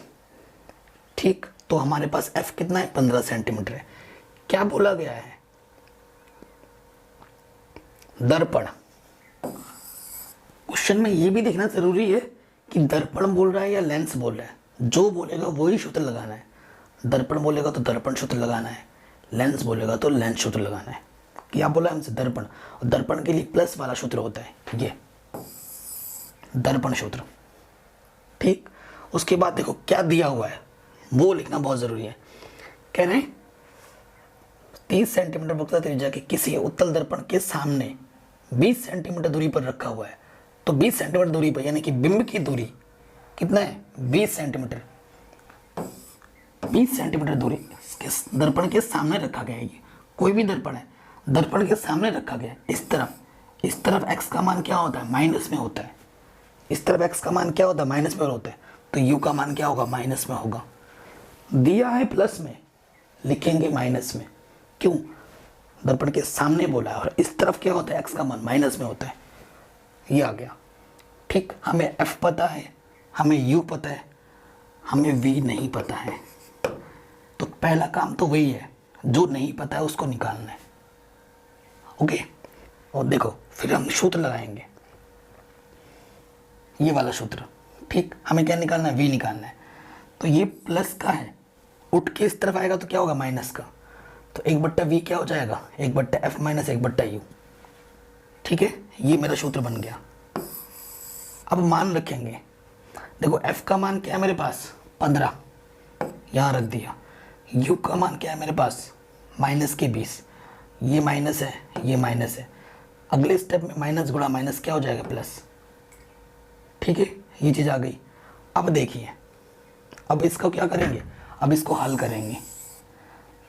ठीक। तो हमारे पास एफ कितना है, 15 सेंटीमीटर है। क्या बोला गया है, दर्पण। क्वेश्चन में ये भी देखना जरूरी है कि दर्पण बोल रहा है या लेंस बोल रहा है, जो बोलेगा वही सूत्र लगाना है। दर्पण बोलेगा तो दर्पण सूत्र लगाना है, लेंस बोलेगा तो लेंस सूत्र लगाना है। क्या बोला हमसे, दर्पण, और दर्पण के लिए प्लस वाला सूत्र होता है, ये दर्पण सूत्र, ठीक। उसके बाद देखो क्या दिया हुआ है वो लिखना बहुत जरूरी है। कह रहे हैं 30 सेंटीमीटर वक्रता त्रिज्या के किसी उत्तल दर्पण के सामने 20 सेंटीमीटर दूरी पर रखा हुआ है। तो 20 सेंटीमीटर दूरी पर, यानी कि बिंब की दूरी कितना है, 20 सेंटीमीटर, 20 सेंटीमीटर दूरी दर्पण के सामने रखा गया है। ये कोई भी दर्पण है, दर्पण के सामने रखा गया है। इस तरफ एक्स का मान क्या होता है, माइनस में होता है। इस तरफ एक्स का मान क्या होता है, माइनस में होता है, तो यू का मान क्या होगा, माइनस में होगा। दिया है प्लस में, लिखेंगे माइनस में, क्यों, दर्पण के सामने बोला है, और इस तरफ क्या होता है, एक्स का मान माइनस में होता है। ये आ गया, ठीक। हमें एफ पता है, हमें यू पता है, हमें वी नहीं पता है, तो पहला काम तो वही है, जो नहीं पता है उसको निकालना है, ओके। और देखो फिर हम सूत्र लगाएंगे, ये वाला सूत्र, ठीक। हमें क्या निकालना है, वी निकालना है। तो ये प्लस का है, उठ के इस तरफ आएगा तो क्या होगा, माइनस का, तो 1/v क्या हो जाएगा, 1/f माइनस 1/u, ठीक है। ये मेरा सूत्र बन गया। अब मान रखेंगे, देखो f का मान क्या है मेरे पास, 15, यहाँ रख दिया। u का मान क्या है मेरे पास, माइनस के 20, ये माइनस है, ये माइनस है। अगले स्टेप में माइनस गुणा माइनस क्या हो जाएगा, प्लस, ठीक है। ये चीज़ आ गई। अब देखिए, अब इसको क्या करेंगे, अब इसको हल करेंगे,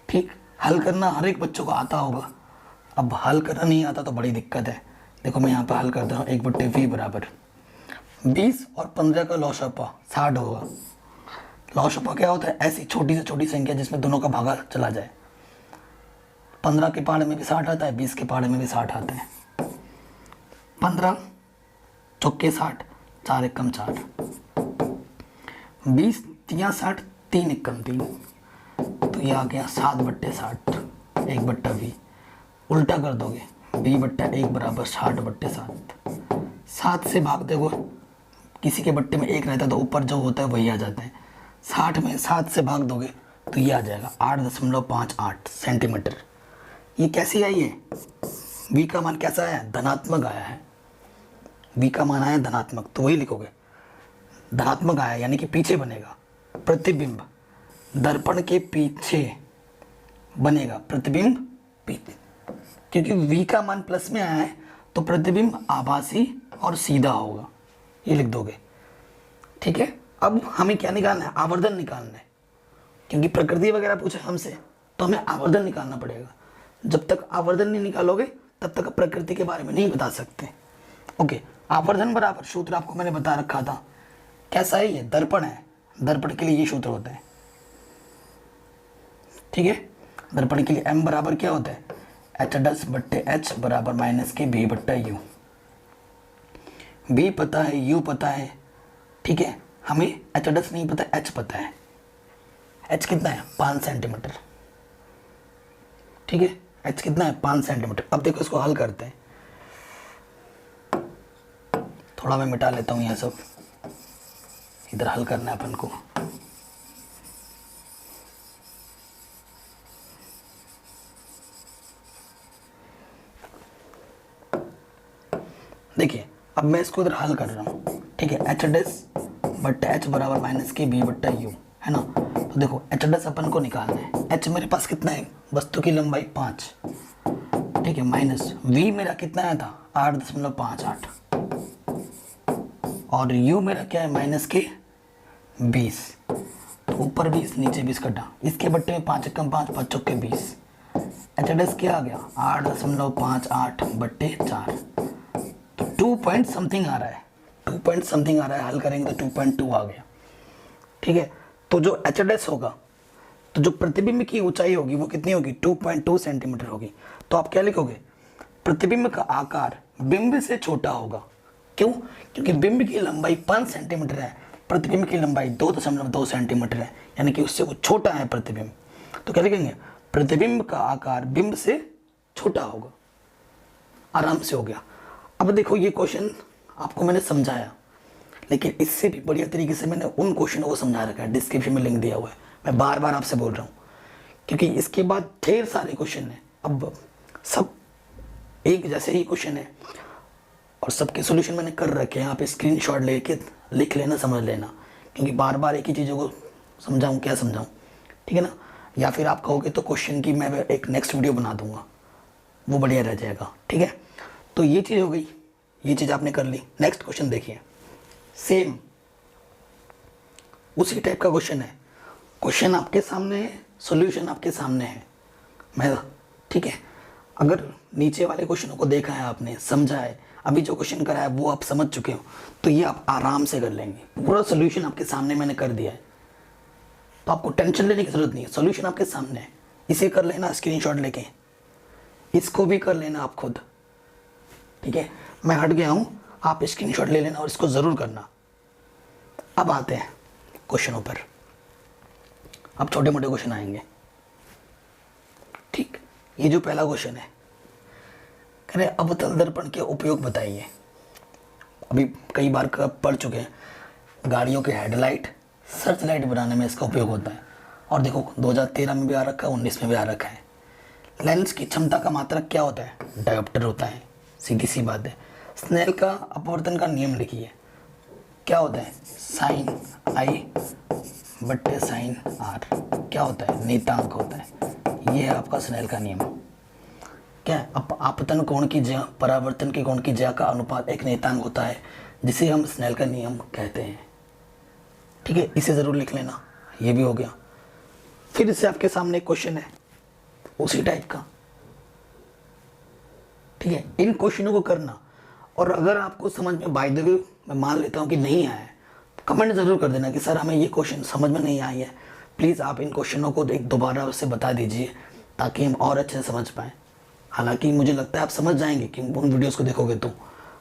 ठीक। हल करना हर एक बच्चों को आता होगा, अब हल करना नहीं आता तो बड़ी दिक्कत है। देखो मैं यहाँ पर हल करता हूँ, 1/v बराबर 20 और 15 का लॉशअपा 60 होगा। लॉशअपा क्या होता है, ऐसी छोटी से छोटी संख्या जिसमें दोनों का भागा चला जाए। 15 के पहाड़े में भी 60 आता है, 20 के पहाड़े में भी 60 आते हैं। 15 चौके 60, 4 एकम 4, 20 3 60, 3 एकम 3, तो ये आ गया 7/60 1/v। उल्टा कर दोगे v/1 बराबर 60/7। 7 से भाग दोगे, किसी के बट्टे में 1 रहता है तो ऊपर जो होता है वही आ जाता है। 60 में 7 से भाग दोगे तो ये आ जाएगा 8.58 सेंटीमीटर। ये कैसी आई है? v का मान कैसा आया? धनात्मक आया है। v का मान आया धनात्मक, तो वही लिखोगे धनात्मक आया, यानी कि पीछे बनेगा प्रतिबिंब, दर्पण के पीछे बनेगा प्रतिबिंब पीछे, क्योंकि v का मान प्लस में आया है तो प्रतिबिंब आभासी और सीधा होगा, ये लिख दोगे। ठीक है, अब हमें क्या निकालना है? आवर्धन निकालना है, क्योंकि प्रकृति वगैरह पूछे हमसे तो हमें आवर्धन निकालना पड़ेगा। जब तक आवर्धन नहीं निकालोगे तब तक प्रकृति के बारे में नहीं बता सकते। ओके, आवर्धन बराबर सूत्र आपको मैंने बता रखा था, कैसा है? ये दर्पण है, दर्पण के लिए ये सूत्र होता है। ठीक है, दर्पण के लिए m बराबर क्या होता है? h/h बराबर -k v/u। v पता है, u पता है, ठीक है, हमें h' नहीं पता, h पता है। h कितना है? 5 सेंटीमीटर। ठीक है, h कितना है? 5 सेंटीमीटर। अब देखो इसको हल करते हैं, थोड़ा मैं मिटा लेता हूँ यह सब, इधर हल करना है अपन को। देखिए अब मैं इसको इधर हल कर रहा हूँ। ठीक है, h' बराबर -k v/u है ना। तो देखो h' अपन को निकालना है। h मेरे पास कितना है? वस्तु की लंबाई 5, ठीक है, माइनस v मेरा कितना आया था? 8.58 और u मेरा क्या है? -k 20। तो ऊपर 20 नीचे 20 कटा, इसके बट्टे में 5 कम 5 5 चौके 20। h' क्या आ गया? 8.58/4, तो 2 पॉइंट समथिंग आ रहा है, 2 पॉइंट समथिंग आ रहा है। हल करेंगे तो 2.2 आ गया। ठीक है, तो जो h' होगा, तो जो प्रतिबिंब की ऊंचाई होगी वो कितनी होगी? 2.2 सेंटीमीटर होगी। तो आप क्या लिखोगे? प्रतिबिंब का आकार बिंब से छोटा होगा। क्यों? क्योंकि बिंब की लंबाई 5 सेंटीमीटर है, प्रतिबिंब की लंबाई 2.2 सेंटीमीटर है, यानी कि उससे वो छोटा है प्रतिबिंब। तो क्या लिखेंगे? प्रतिबिंब का आकार बिंब से छोटा होगा। आराम से हो गया। अब देखो ये क्वेश्चन आपको मैंने समझाया, लेकिन इससे भी बढ़िया तरीके से मैंने उन क्वेश्चनों को समझा रखा है, डिस्क्रिप्शन में लिंक दिया हुआ है। मैं बार बार आपसे बोल रहा हूँ, क्योंकि इसके बाद ढेर सारे क्वेश्चन हैं। अब सब एक जैसे ही क्वेश्चन है और सबके सॉल्यूशन मैंने कर रखे हैं। आप स्क्रीनशॉट लेके लिख लेना, समझ लेना, क्योंकि बार बार एक ही चीज़ों को समझाऊँ, क्या समझाऊँ? ठीक है ना। या फिर आप कहोगे तो क्वेश्चन की मैं एक नेक्स्ट वीडियो बना दूंगा, वो बढ़िया रह जाएगा। ठीक है, तो ये चीज़ हो गई, ये चीज़ आपने कर ली। नेक्स्ट क्वेश्चन देखिए, सेम उसी टाइप का क्वेश्चन है। क्वेश्चन आपके सामने है, सॉल्यूशन आपके सामने है। मैं ठीक है, अगर नीचे वाले क्वेश्चनों को देखा है आपने, समझा है, अभी जो क्वेश्चन करा है वो आप समझ चुके हो, तो ये आप आराम से कर लेंगे। पूरा सॉल्यूशन आपके सामने मैंने कर दिया है, तो आपको टेंशन लेने की जरूरत नहीं है। सॉल्यूशन आपके सामने है, इसे कर लेना स्क्रीनशॉट लेके, इसको भी कर लेना आप खुद। ठीक है, मैं हट गया हूँ, आप स्क्रीनशॉट ले लेना और इसको ज़रूर करना। अब आते हैं क्वेश्चनों पर। अब छोटे मोटे क्वेश्चन आएंगे। ठीक, ये जो पहला क्वेश्चन है, कह रहे अवतल दर्पण के उपयोग बताइए। अभी कई बार पढ़ चुके हैं, गाड़ियों के हेडलाइट, सर्च लाइट बनाने में इसका उपयोग होता है। और देखो 2013 में भी आ रखा है, 19 में भी आ रखा है। लेंस की क्षमता का मात्रक क्या होता है? डायोप्टर होता है, सीधी सी बात है। स्नेल का अपवर्तन का नियम लिखिए, क्या होता है? साइन आई बट्टे साइन आर, क्या होता है? नियतांक होता है। ये है आपका स्नेल का नियम। क्या आपतन कोण की जया परावर्तन के कोण की जया का अनुपात एक नियतांक होता है, जिसे हम स्नेल का नियम कहते हैं। ठीक है, इसे ज़रूर लिख लेना। ये भी हो गया। फिर इससे आपके सामने एक क्वेश्चन है उसी टाइप का। ठीक है, इन क्वेश्चनों को करना, और अगर आपको समझ में बाय द वे मैं मान लेता हूँ कि नहीं आया है, कमेंट ज़रूर कर देना कि सर हमें ये क्वेश्चन समझ में नहीं आई है। प्लीज़ आप इन क्वेश्चनों को एक दोबारा उससे बता दीजिए, ताकि हम और अच्छे से समझ पाएँ। हालांकि मुझे लगता है आप समझ जाएंगे कि उन वीडियोस को देखोगे तो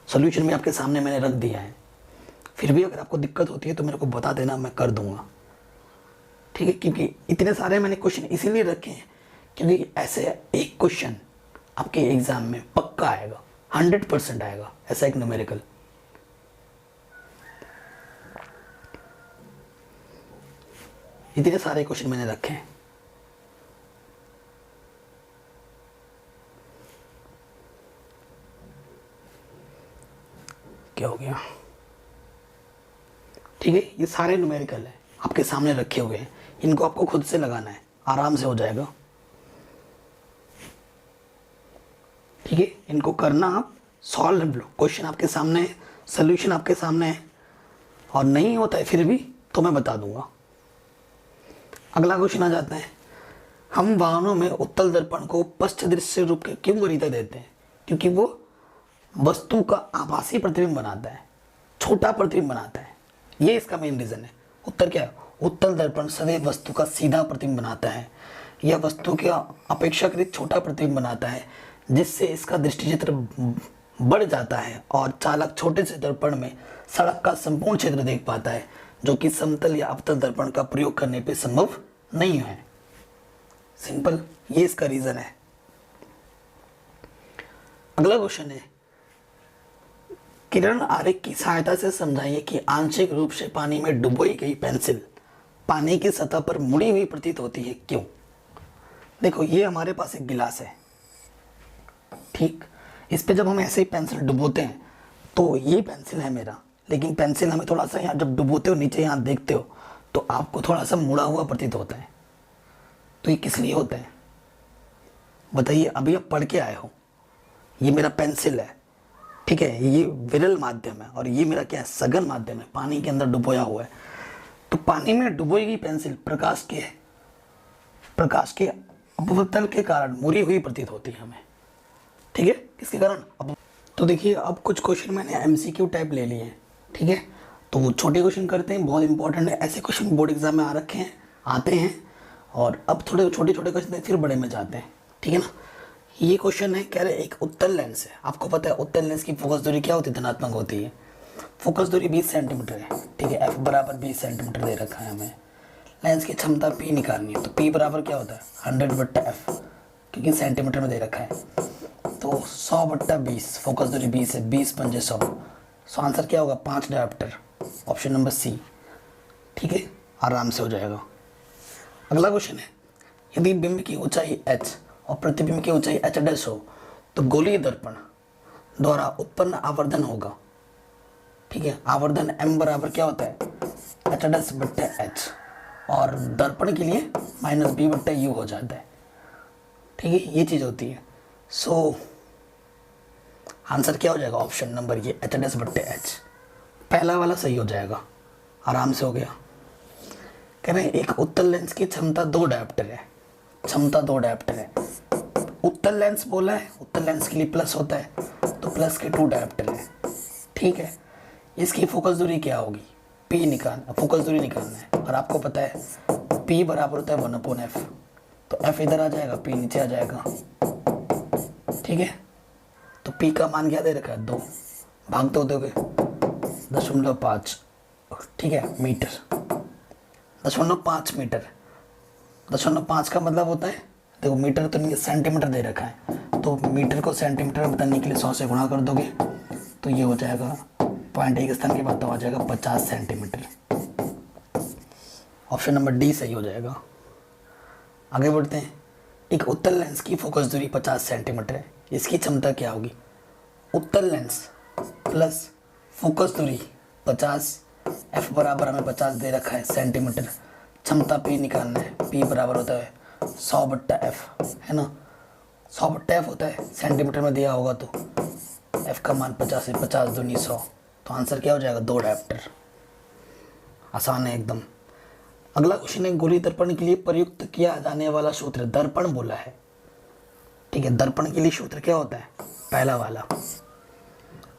सॉल्यूशन भी आपके सामने मैंने रख दिया है। फिर भी अगर आपको दिक्कत होती है तो मेरे को बता देना, मैं कर दूंगा। ठीक है, क्योंकि इतने सारे मैंने क्वेश्चन इसीलिए रखे हैं क्योंकि ऐसे एक क्वेश्चन आपके एग्जाम में पक्का आएगा, 100% आएगा, ऐसा एक न्यूमेरिकल। इतने सारे क्वेश्चन मैंने रखे हैं। क्या हो गया? ठीक है, ये सारे न्यूमेरिकल है आपके सामने रखे हुए हैं, इनको आपको खुद से लगाना है, आराम से हो जाएगा। ठीक है, इनको करना, आप सॉल्व क्वेश्चन आपके सामने है, सोल्यूशन आपके सामने है, और नहीं होता है फिर भी तो मैं बता दूंगा। अगला क्वेश्चन आ जाता है, हम वाहनों में उत्तल दर्पण को पश्च दृश्य रूप के क्यों वरीयता देते हैं? क्योंकि वो वस्तु का आभासी प्रतिबिंब बनाता है, छोटा प्रतिबिंब बनाता है, ये इसका मेन रीजन है। उत्तर क्या है? उत्तल दर्पण सदैव वस्तु का सीधा प्रतिबिंब बनाता है, यह वस्तु का अपेक्षाकृत छोटा प्रतिबिंब बनाता है, जिससे इसका दृष्टि क्षेत्र बढ़ जाता है और चालक छोटे से दर्पण में सड़क का संपूर्ण क्षेत्र देख पाता है, जो कि समतल या अवतल दर्पण का प्रयोग करने पे संभव नहीं है। सिंपल, ये इसका रीजन है। अगला क्वेश्चन है, किरण आरेख की सहायता से समझाइए कि आंशिक रूप से पानी में डुबोई गई पेंसिल पानी की सतह पर मुड़ी हुई प्रतीत होती है, क्यों? देखो, ये हमारे पास एक गिलास है, ठीक, इस पे जब हम ऐसे ही पेंसिल डुबोते हैं तो ये पेंसिल है मेरा, लेकिन पेंसिल हमें थोड़ा सा यहाँ जब डुबोते हो नीचे यहाँ देखते हो तो आपको थोड़ा सा मुड़ा हुआ प्रतीत होता है। तो ये किस लिए होता है बताइए? अभी आप पढ़ के आए हो, ये मेरा पेंसिल है, ठीक है, ये विरल माध्यम है और ये मेरा क्या है? सघन माध्यम है, पानी के अंदर डुबोया हुआ है। तो पानी में डुबोई गई पेंसिल प्रकाश के अपवर्तन के कारण मुड़ी हुई प्रतीत होती है हमें, ठीक है, किसके कारण? अब तो देखिए, अब कुछ क्वेश्चन मैंने एमसीक्यू टाइप ले लिए हैं, ठीक है, तो वो छोटे क्वेश्चन करते हैं, बहुत इंपॉर्टेंट है, ऐसे क्वेश्चन बोर्ड एग्जाम में आ रखे हैं, आते हैं, और अब थोड़े छोटे छोटे क्वेश्चन फिर बड़े में जाते हैं, ठीक है ना। ये क्वेश्चन है, कह रहे एक उत्तल लेंस है, आपको पता है उत्तल लेंस की फोकस दूरी क्या होती है? धनात्मक होती है। फोकस दूरी 20 सेंटीमीटर है, ठीक है, एफ बराबर 20 सेंटीमीटर दे रखा है हमें। लेंस की क्षमता पी निकालनी है, तो पी बराबर क्या होता है? 100/f, क्योंकि सेंटीमीटर में दे रखा है। तो 100/20, फोकस दूरी 20 है, 20 पंजे 100, सो आंसर क्या होगा? 5 डायोप्टर, ऑप्शन नंबर सी, ठीक है, आराम से हो जाएगा। अगला क्वेश्चन है, यदि बिंब की ऊंचाई h और प्रतिबिंब की ऊंचाई h' हो तो गोलीय दर्पण द्वारा उत्पन्न आवर्धन होगा, ठीक है, आवर्धन m बराबर क्या होता है? h'/h, और दर्पण के लिए -b/u हो जाता है, ठीक है, ये चीज होती है। सो आंसर क्या हो जाएगा? ऑप्शन नंबर ये h'/h, पहला वाला सही हो जाएगा, आराम से हो गया। कह रहे हैं एक उत्तल लेंस की क्षमता 2 डायोप्टर है, क्षमता 2 डायोप्टर है, उत्तल लेंस बोला है, उत्तल लेंस के लिए प्लस होता है, तो प्लस के 2 डायोप्टर है, ठीक है। इसकी फोकस दूरी क्या होगी? पी निकालना, फोकस दूरी निकालना है, और आपको पता है पी बराबर होता है 1/f, तो एफ इधर आ जाएगा, पी नीचे आ जाएगा, ठीक है। तो पी का मान क्या दे रखा है? 2, भाग तो दोगे 0.5, ठीक है, मीटर, 0.5 मीटर, 0.5 का मतलब होता है, देखो मीटर तो नहीं, सेंटीमीटर दे रखा है, तो मीटर को सेंटीमीटर में बताने के लिए 100 से गुणा कर दोगे तो ये हो जाएगा 0.1 स्थान के बाद तो आ जाएगा 50 सेंटीमीटर, ऑप्शन नंबर डी सही हो जाएगा। आगे बढ़ते हैं, एक उत्तल लेंस की फोकस दूरी 50 सेंटीमीटर है, इसकी क्षमता क्या होगी? उत्तल लेंस प्लस फोकस दूरी 50, एफ बराबर हमें 50 दे रखा है सेंटीमीटर, क्षमता पी निकालना है, पी बराबर होता है 100/f, है ना, 100/f होता है, सेंटीमीटर में दिया होगा तो f का मान 50 है, 50 दूनी 100, तो आंसर क्या हो जाएगा? 2 डायोप्टर, आसान है एकदम। अगला क्वेश्चन है, गोलीय दर्पण के लिए प्रयुक्त किया जाने वाला सूत्र, दर्पण बोला है, ठीक है, दर्पण के लिए सूत्र क्या होता है? पहला वाला,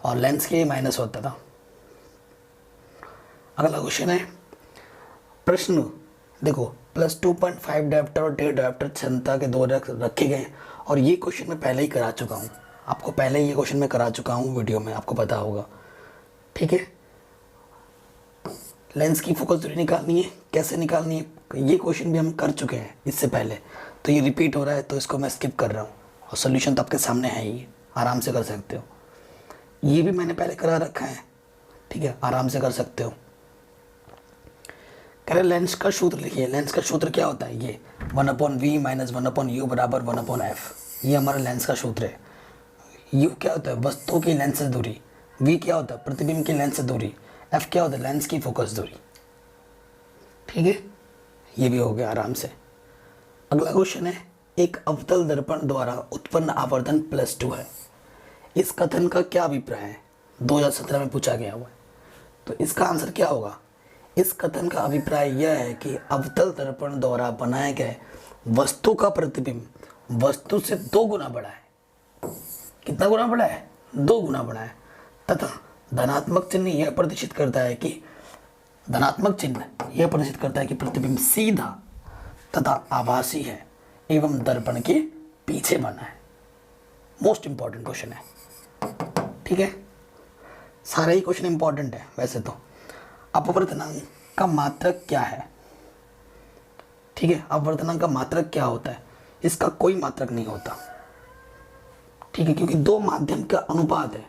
और लेंस के लिए माइनस होता था। अगला क्वेश्चन है, प्रश्न देखो, +2.5 डायोप्टर और 1.5 डायोप्टर क्षमता के 2 रखे गए, और ये क्वेश्चन मैं पहले ही करा चुका हूँ, आपको पहले ये क्वेश्चन मैं करा चुका हूँ वीडियो में, आपको पता होगा, ठीक है। लेंस की फोकस दूरी निकालनी है, कैसे निकालनी है? ये क्वेश्चन भी हम कर चुके हैं इससे पहले, तो ये रिपीट हो रहा है तो इसको मैं स्किप कर रहा हूँ, और सोल्यूशन तो आपके सामने है ही, आराम से कर सकते हो। ये भी मैंने पहले करा रखा है, ठीक है, आराम से कर सकते हो। कह रहे लेंस का सूत्र लिखिए। लेंस का सूत्र क्या होता है? ये 1/v माइनस 1/u बराबर 1/f, ये हमारा लेंस का सूत्र है। यू क्या होता है? वस्तु की लेंस से दूरी। वी क्या होता है? प्रतिबिंब की लेंस से दूरी। एफ क्या होता है? लेंस की फोकस दूरी। ठीक है, ये भी हो गया आराम से। अगला क्वेश्चन है, एक अवतल दर्पण द्वारा उत्पन्न आवर्धन +2 है। इस कथन का क्या अभिप्राय है? 2017 में पूछा गया हुआ है, तो इसका आंसर क्या होगा? इस कथन का अभिप्राय यह है कि अवतल दर्पण द्वारा बनाए गए वस्तु का प्रतिबिंब वस्तु से 2 गुना बड़ा है। कितना गुना बड़ा है? 2 गुना बड़ा है। तथा धनात्मक चिन्ह यह प्रदर्शित करता है कि प्रतिबिंब सीधा तथा आभासी है एवं दर्पण के पीछे बना है। मोस्ट इंपॉर्टेंट क्वेश्चन है, ठीक है, सारे ही क्वेश्चन इंपॉर्टेंट है वैसे तो। अपवर्तनांक का मात्रक क्या है? ठीक है, अपवर्तनांक का मात्रक क्या होता है? इसका कोई मात्रक नहीं होता, ठीक है, क्योंकि 2 माध्यम का अनुपात है,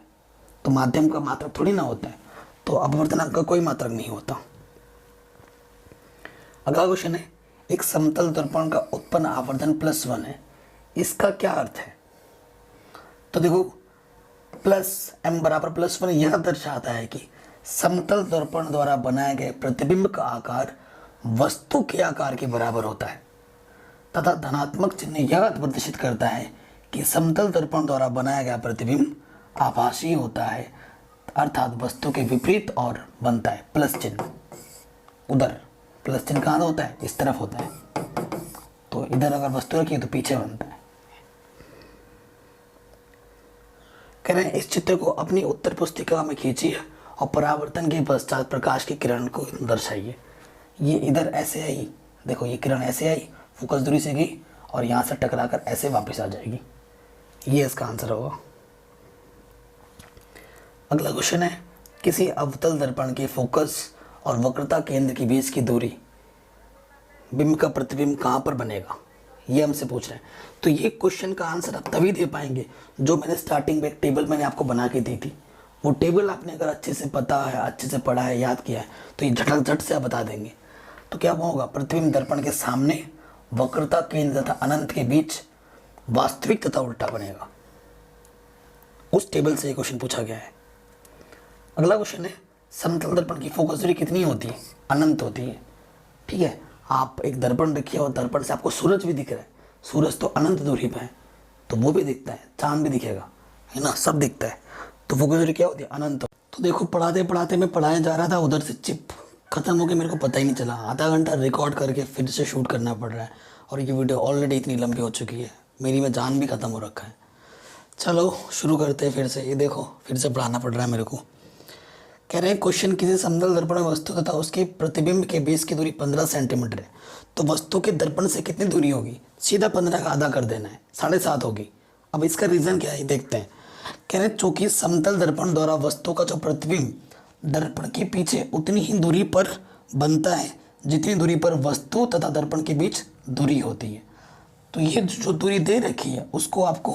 तो माध्यम का मात्रक थोड़ी ना होता है, तो अपवर्तनांक का कोई मात्रक नहीं होता। अगला क्वेश्चन है, एक समतल दर्पण का उत्पन्न आवर्धन +1 है, इसका क्या अर्थ है? तो देखो, m बराबर +1 यह दर्शाता है कि समतल दर्पण द्वारा बनाए गए प्रतिबिंब का आकार वस्तु के आकार के बराबर होता है, तथा धनात्मक चिन्ह यह प्रदर्शित करता है कि समतल दर्पण द्वारा बनाया गया प्रतिबिंब आभासी होता है, अर्थात वस्तु के विपरीत और बनता है प्लस चिन्ह। उधर प्लस चिन्ह कहाँ होता है? इस तरफ होता है, तो इधर अगर वस्तु रखिए तो पीछे बनता है। कह रहे हैं इस चित्र को अपनी उत्तर पुस्तिका में खींचिए और परावर्तन के पश्चात प्रकाश की किरण को दर्शाइए। ये इधर ऐसे आई, देखो ये किरण ऐसे आई, फोकस दूरी से गई और यहाँ से टकराकर ऐसे वापस आ जाएगी, ये इसका आंसर होगा। अगला क्वेश्चन है, किसी अवतल दर्पण के फोकस और वक्रता केंद्र के बीच की दूरी, बिंब का प्रतिबिंब कहाँ पर बनेगा, ये हमसे पूछ रहे हैं। तो ये क्वेश्चन का आंसर आप तभी दे पाएंगे जो मैंने स्टार्टिंग में एक टेबल मैंने आपको बना के दी थी। वो टेबल आपने अगर अच्छे से पता है, अच्छे से पढ़ा है, याद किया है, तो ये झट से आप बता देंगे। तो क्या होगा? प्रतिबिंब दर्पण के सामने, वक्रता केंद्र तथा अनंत के बीच वास्तविक तथा उल्टा बनेगा। उस टेबल से ये क्वेश्चन पूछा गया है। अगला क्वेश्चन है, समतल दर्पण की फोकस दूरी कितनी होती है? अनंत होती है, ठीक है। आप एक दर्पण रखिए और दर्पण से आपको सूरज भी दिख रहा है, सूरज तो अनंत दूरी पे है, तो वो भी दिखता है, चांद भी दिखेगा, है ना, सब दिखता है, तो फोकस दूरी क्या होती है? अनंत। तो देखो, पढ़ाते पढ़ाते मैं पढ़ाया जा रहा था, उधर से चिप खत्म हो गया, मेरे को पता ही नहीं चला। आधा घंटा रिकॉर्ड करके फिर से शूट करना पड़ रहा है, और ये वीडियो ऑलरेडी इतनी लंबी हो चुकी है, मेरी में जान भी खत्म हो रखा है। चलो शुरू करते हैं फिर से। ये देखो, फिर से पढ़ाना पड़ रहा है मेरे को। कह रहे हैं क्वेश्चन, किसी समतल दर्पण में वस्तु तथा उसके प्रतिबिंब के बीच की दूरी 15 सेंटीमीटर है, तो वस्तु के दर्पण से कितनी दूरी होगी? सीधा 15 का आधा कर देना है, 7.5 होगी। अब इसका रीज़न क्या है देखते हैं। कह रहे हैं चूंकि समतल दर्पण द्वारा वस्तु का जो प्रतिबिंब दर्पण के पीछे उतनी ही दूरी पर बनता है जितनी दूरी पर वस्तु तथा दर्पण के बीच दूरी होती है, तो ये जो दूरी दे रखी है उसको आपको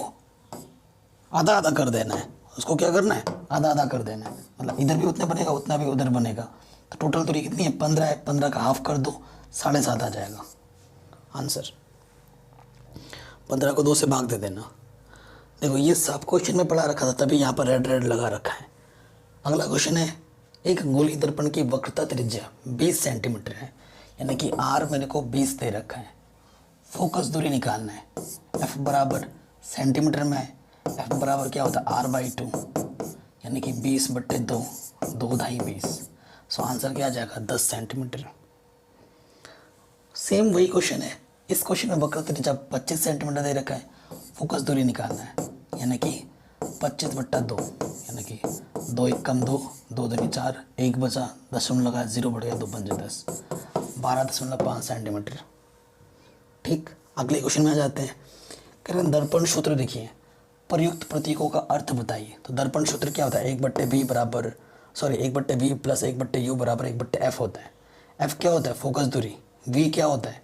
आधा आधा कर देना है। उसको क्या करना है? आधा आधा कर देना है, मतलब इधर भी उतना बनेगा, उतना भी उधर बनेगा। तो टोटल दूरी कितनी है? 15 है, 15 का हाफ कर दो, 7.5 आ जाएगा आंसर। 15 को 2 से भाग दे देना। देखो, ये सब क्वेश्चन में पढ़ा रखा था, तभी यहाँ पर रेड लगा रखा है। अगला क्वेश्चन है, एक गोली दर्पण की वक्रता त्रिज्या 20 सेंटीमीटर है, यानी कि R मेरे को 20 दे रखा है। फोकस दूरी निकालना है। F बराबर सेंटीमीटर में है, F बराबर क्या होता है? R/2, यानी कि 20/2, 2 ढाई 20। सो आंसर क्या आ जाएगा? 10 सेंटीमीटर। सेम वही क्वेश्चन है, इस क्वेश्चन में वक्रता त्रिज्या 25 सेंटीमीटर दे रखा है, फोकस दूरी निकालना है, यानी कि 25/2, यानी कि 2 1 कम 2, 2 दूनी 4, 1 बचा, दशमलव लगा, 0 बढ़ गया, 2 पंजे 10, 12.5 सेंटीमीटर। ठीक, अगले क्वेश्चन में आ जाते हैं। कह रहे हैं दर्पण सूत्र देखिए, प्रयुक्त प्रतीकों का अर्थ बताइए। तो दर्पण सूत्र क्या होता है? 1/v प्लस 1/u बराबर 1/f होता है। F क्या होता है? फोकस दूरी, वी क्या होता है,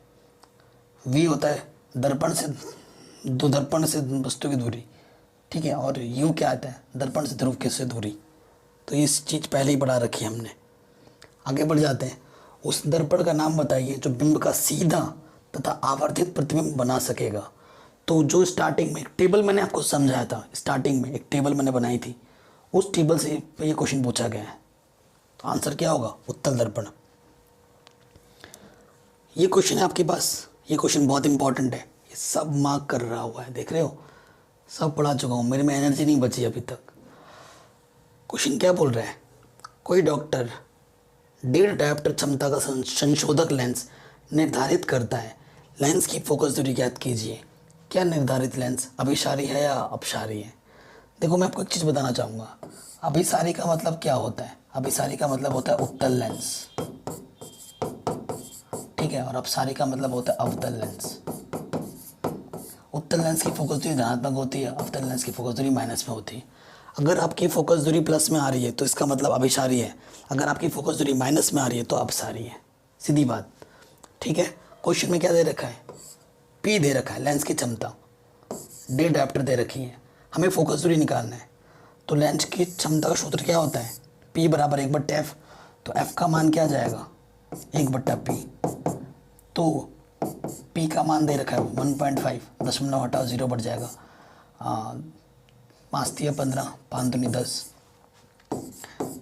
वी होता है दर्पण से वस्तु की दूरी, ठीक है। और यू क्या आता है, दर्पण से ध्रुव की से दूरी। तो इस चीज़ पहले ही पढ़ा रखी है हमने। आगे बढ़ जाते हैं। उस दर्पण का नाम बताइए जो बिंब का सीधा तथा आवर्धित प्रतिबिंब बना सकेगा। तो जो स्टार्टिंग में एक टेबल मैंने आपको समझाया था, स्टार्टिंग में एक टेबल मैंने बनाई थी, उस टेबल से ये क्वेश्चन पूछा गया है। तो आंसर क्या होगा, उत्तल दर्पण। ये क्वेश्चन है आपके पास, ये क्वेश्चन बहुत इंपॉर्टेंट है, ये सब मार्क कर रहा हुआ है, देख रहे हो, सब पढ़ा चुका हूँ, मेरे में एनर्जी नहीं बची अभी तक। क्वेश्चन क्या बोल रहा है, कोई डॉक्टर 1.5 डायोप्टर क्षमता का संशोधक लेंस निर्धारित करता है, लेंस की फोकस दूरी ज्ञात कीजिए। क्या निर्धारित लेंस अभिसारी है या अपसारी है। देखो मैं आपको एक चीज़ बताना चाहूँगा, अभिसारी का मतलब क्या होता है, अभिसारी का मतलब होता है उत्तल लेंस, ठीक है, और अपसारी का मतलब होता है अवतल लेंस। उत्तल लेंस की फोकस दूरी धनात्मक होती है, अवतल लेंस की फोकस दूरी माइनस में होती है। अगर आपकी फोकस दूरी प्लस में आ रही है तो इसका मतलब अभिसारी है, अगर आपकी फोकस दूरी माइनस में आ रही है तो अपसारी है, सीधी बात, ठीक है। क्वेश्चन में क्या दे रखा है, पी दे रखा है, लेंस की क्षमता, 1.5 डायोप्टर दे रखी है, हमें फोकस दूरी निकालना है। तो लेंस की क्षमता का सूत्र क्या होता है, पी बराबर 1/f। तो एफ का मान क्या जाएगा, 1/p। तो पी का मान दे रखा है 1.5, दशमलव हटाओ 0 बढ़ जाएगा, 5 तिया 15, 5 दूनी 10,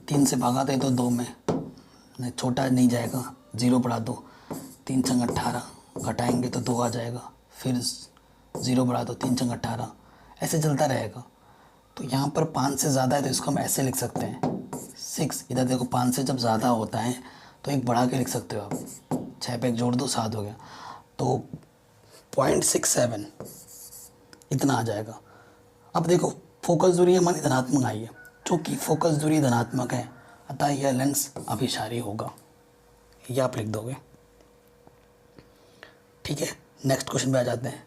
3 से भागा दे तो 2 में, नहीं छोटा नहीं जाएगा, 0 बढ़ा दो, 3 संग 18, घटाएंगे तो 2 आ जाएगा, फिर 0 बढ़ा दो, 3 संग 18, ऐसे चलता रहेगा। तो यहाँ पर 5 से ज़्यादा है तो इसको हम ऐसे लिख सकते हैं 6, इधर देखो 5 से जब ज़्यादा होता है तो एक बढ़ा के लिख सकते हो आप, 6 पे एक जोड़ दो 7 हो गया, तो 0.67 इतना आ जाएगा। अब देखो फोकस दूरी हमारी धनात्मक आई है, चूँकि फोकस दूरी धनात्मक है अतः यह लेंस अभिसारी होगा, ये आप लिख दोगे, ठीक है। नेक्स्ट क्वेश्चन पे आ जाते हैं।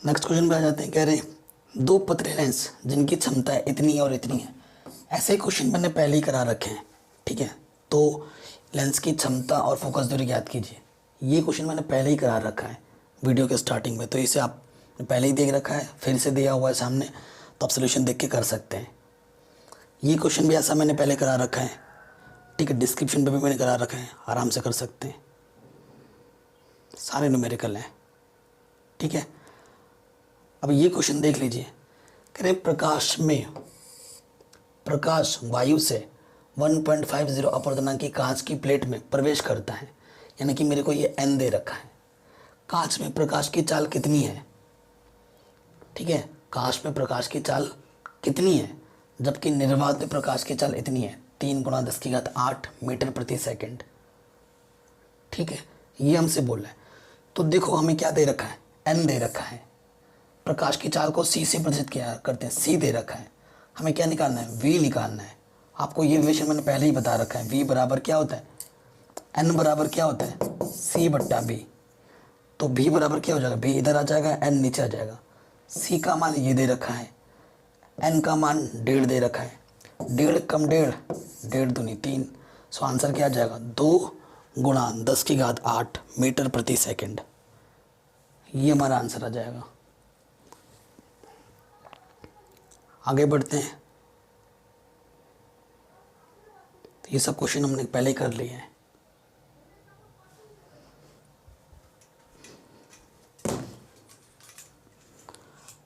नेक्स्ट क्वेश्चन पे आ जाते हैं, कह रहे हैं 2 पतले लेंस जिनकी क्षमता इतनी और इतनी है। ऐसे क्वेश्चन मैंने पहले ही करा रखे हैं, ठीक है। तो लेंस की क्षमता और फोकस दूरी ज्ञात कीजिए, ये क्वेश्चन मैंने पहले ही करा रखा है वीडियो के स्टार्टिंग में, तो इसे आपने पहले ही देख रखा है, फिर से दिया हुआ है सामने, तो आप सोल्यूशन देख के कर सकते हैं। ये क्वेश्चन भी ऐसा मैंने पहले करा रखा है, ठीक है, डिस्क्रिप्शन पे भी मैंने करा रखा है, आराम से कर सकते हैं, सारे न्यूमेरिकल हैं, ठीक है। अब ये क्वेश्चन देख लीजिए, कह रहे प्रकाश वायु से 1.50 अपवर्तनांक की कांच की प्लेट में प्रवेश करता है, यानी कि मेरे को ये n दे रखा है। कांच में प्रकाश की चाल कितनी है, ठीक है, कांच में प्रकाश की चाल कितनी है, जबकि निर्वात में प्रकाश की चाल इतनी है 3 × 10⁸ मीटर प्रति सेकंड, ठीक है, ये हमसे बोला है। तो देखो हमें क्या दे रखा है, n दे रखा है, प्रकाश की चाल को c से प्रदर्शित किया करते हैं, c दे रखा है, हमें क्या निकालना है, v निकालना है। आपको ये विषय मैंने पहले ही बता रखा है, v बराबर क्या होता है, n बराबर क्या होता है, c/b। तो v बराबर क्या हो जाएगा, v इधर आ जाएगा, n नीचे आ जाएगा। c का मान ये दे रखा है, n का मान 1.5 दे रखा है, 1.5 कम 1.5, 1.5 दूनी 3, सो आंसर क्या आ जाएगा, 2 × 10⁸ मीटर प्रति सेकंड, ये हमारा आंसर आ जाएगा। आगे बढ़ते हैं, तो ये सब क्वेश्चन हमने पहले कर लिए हैं।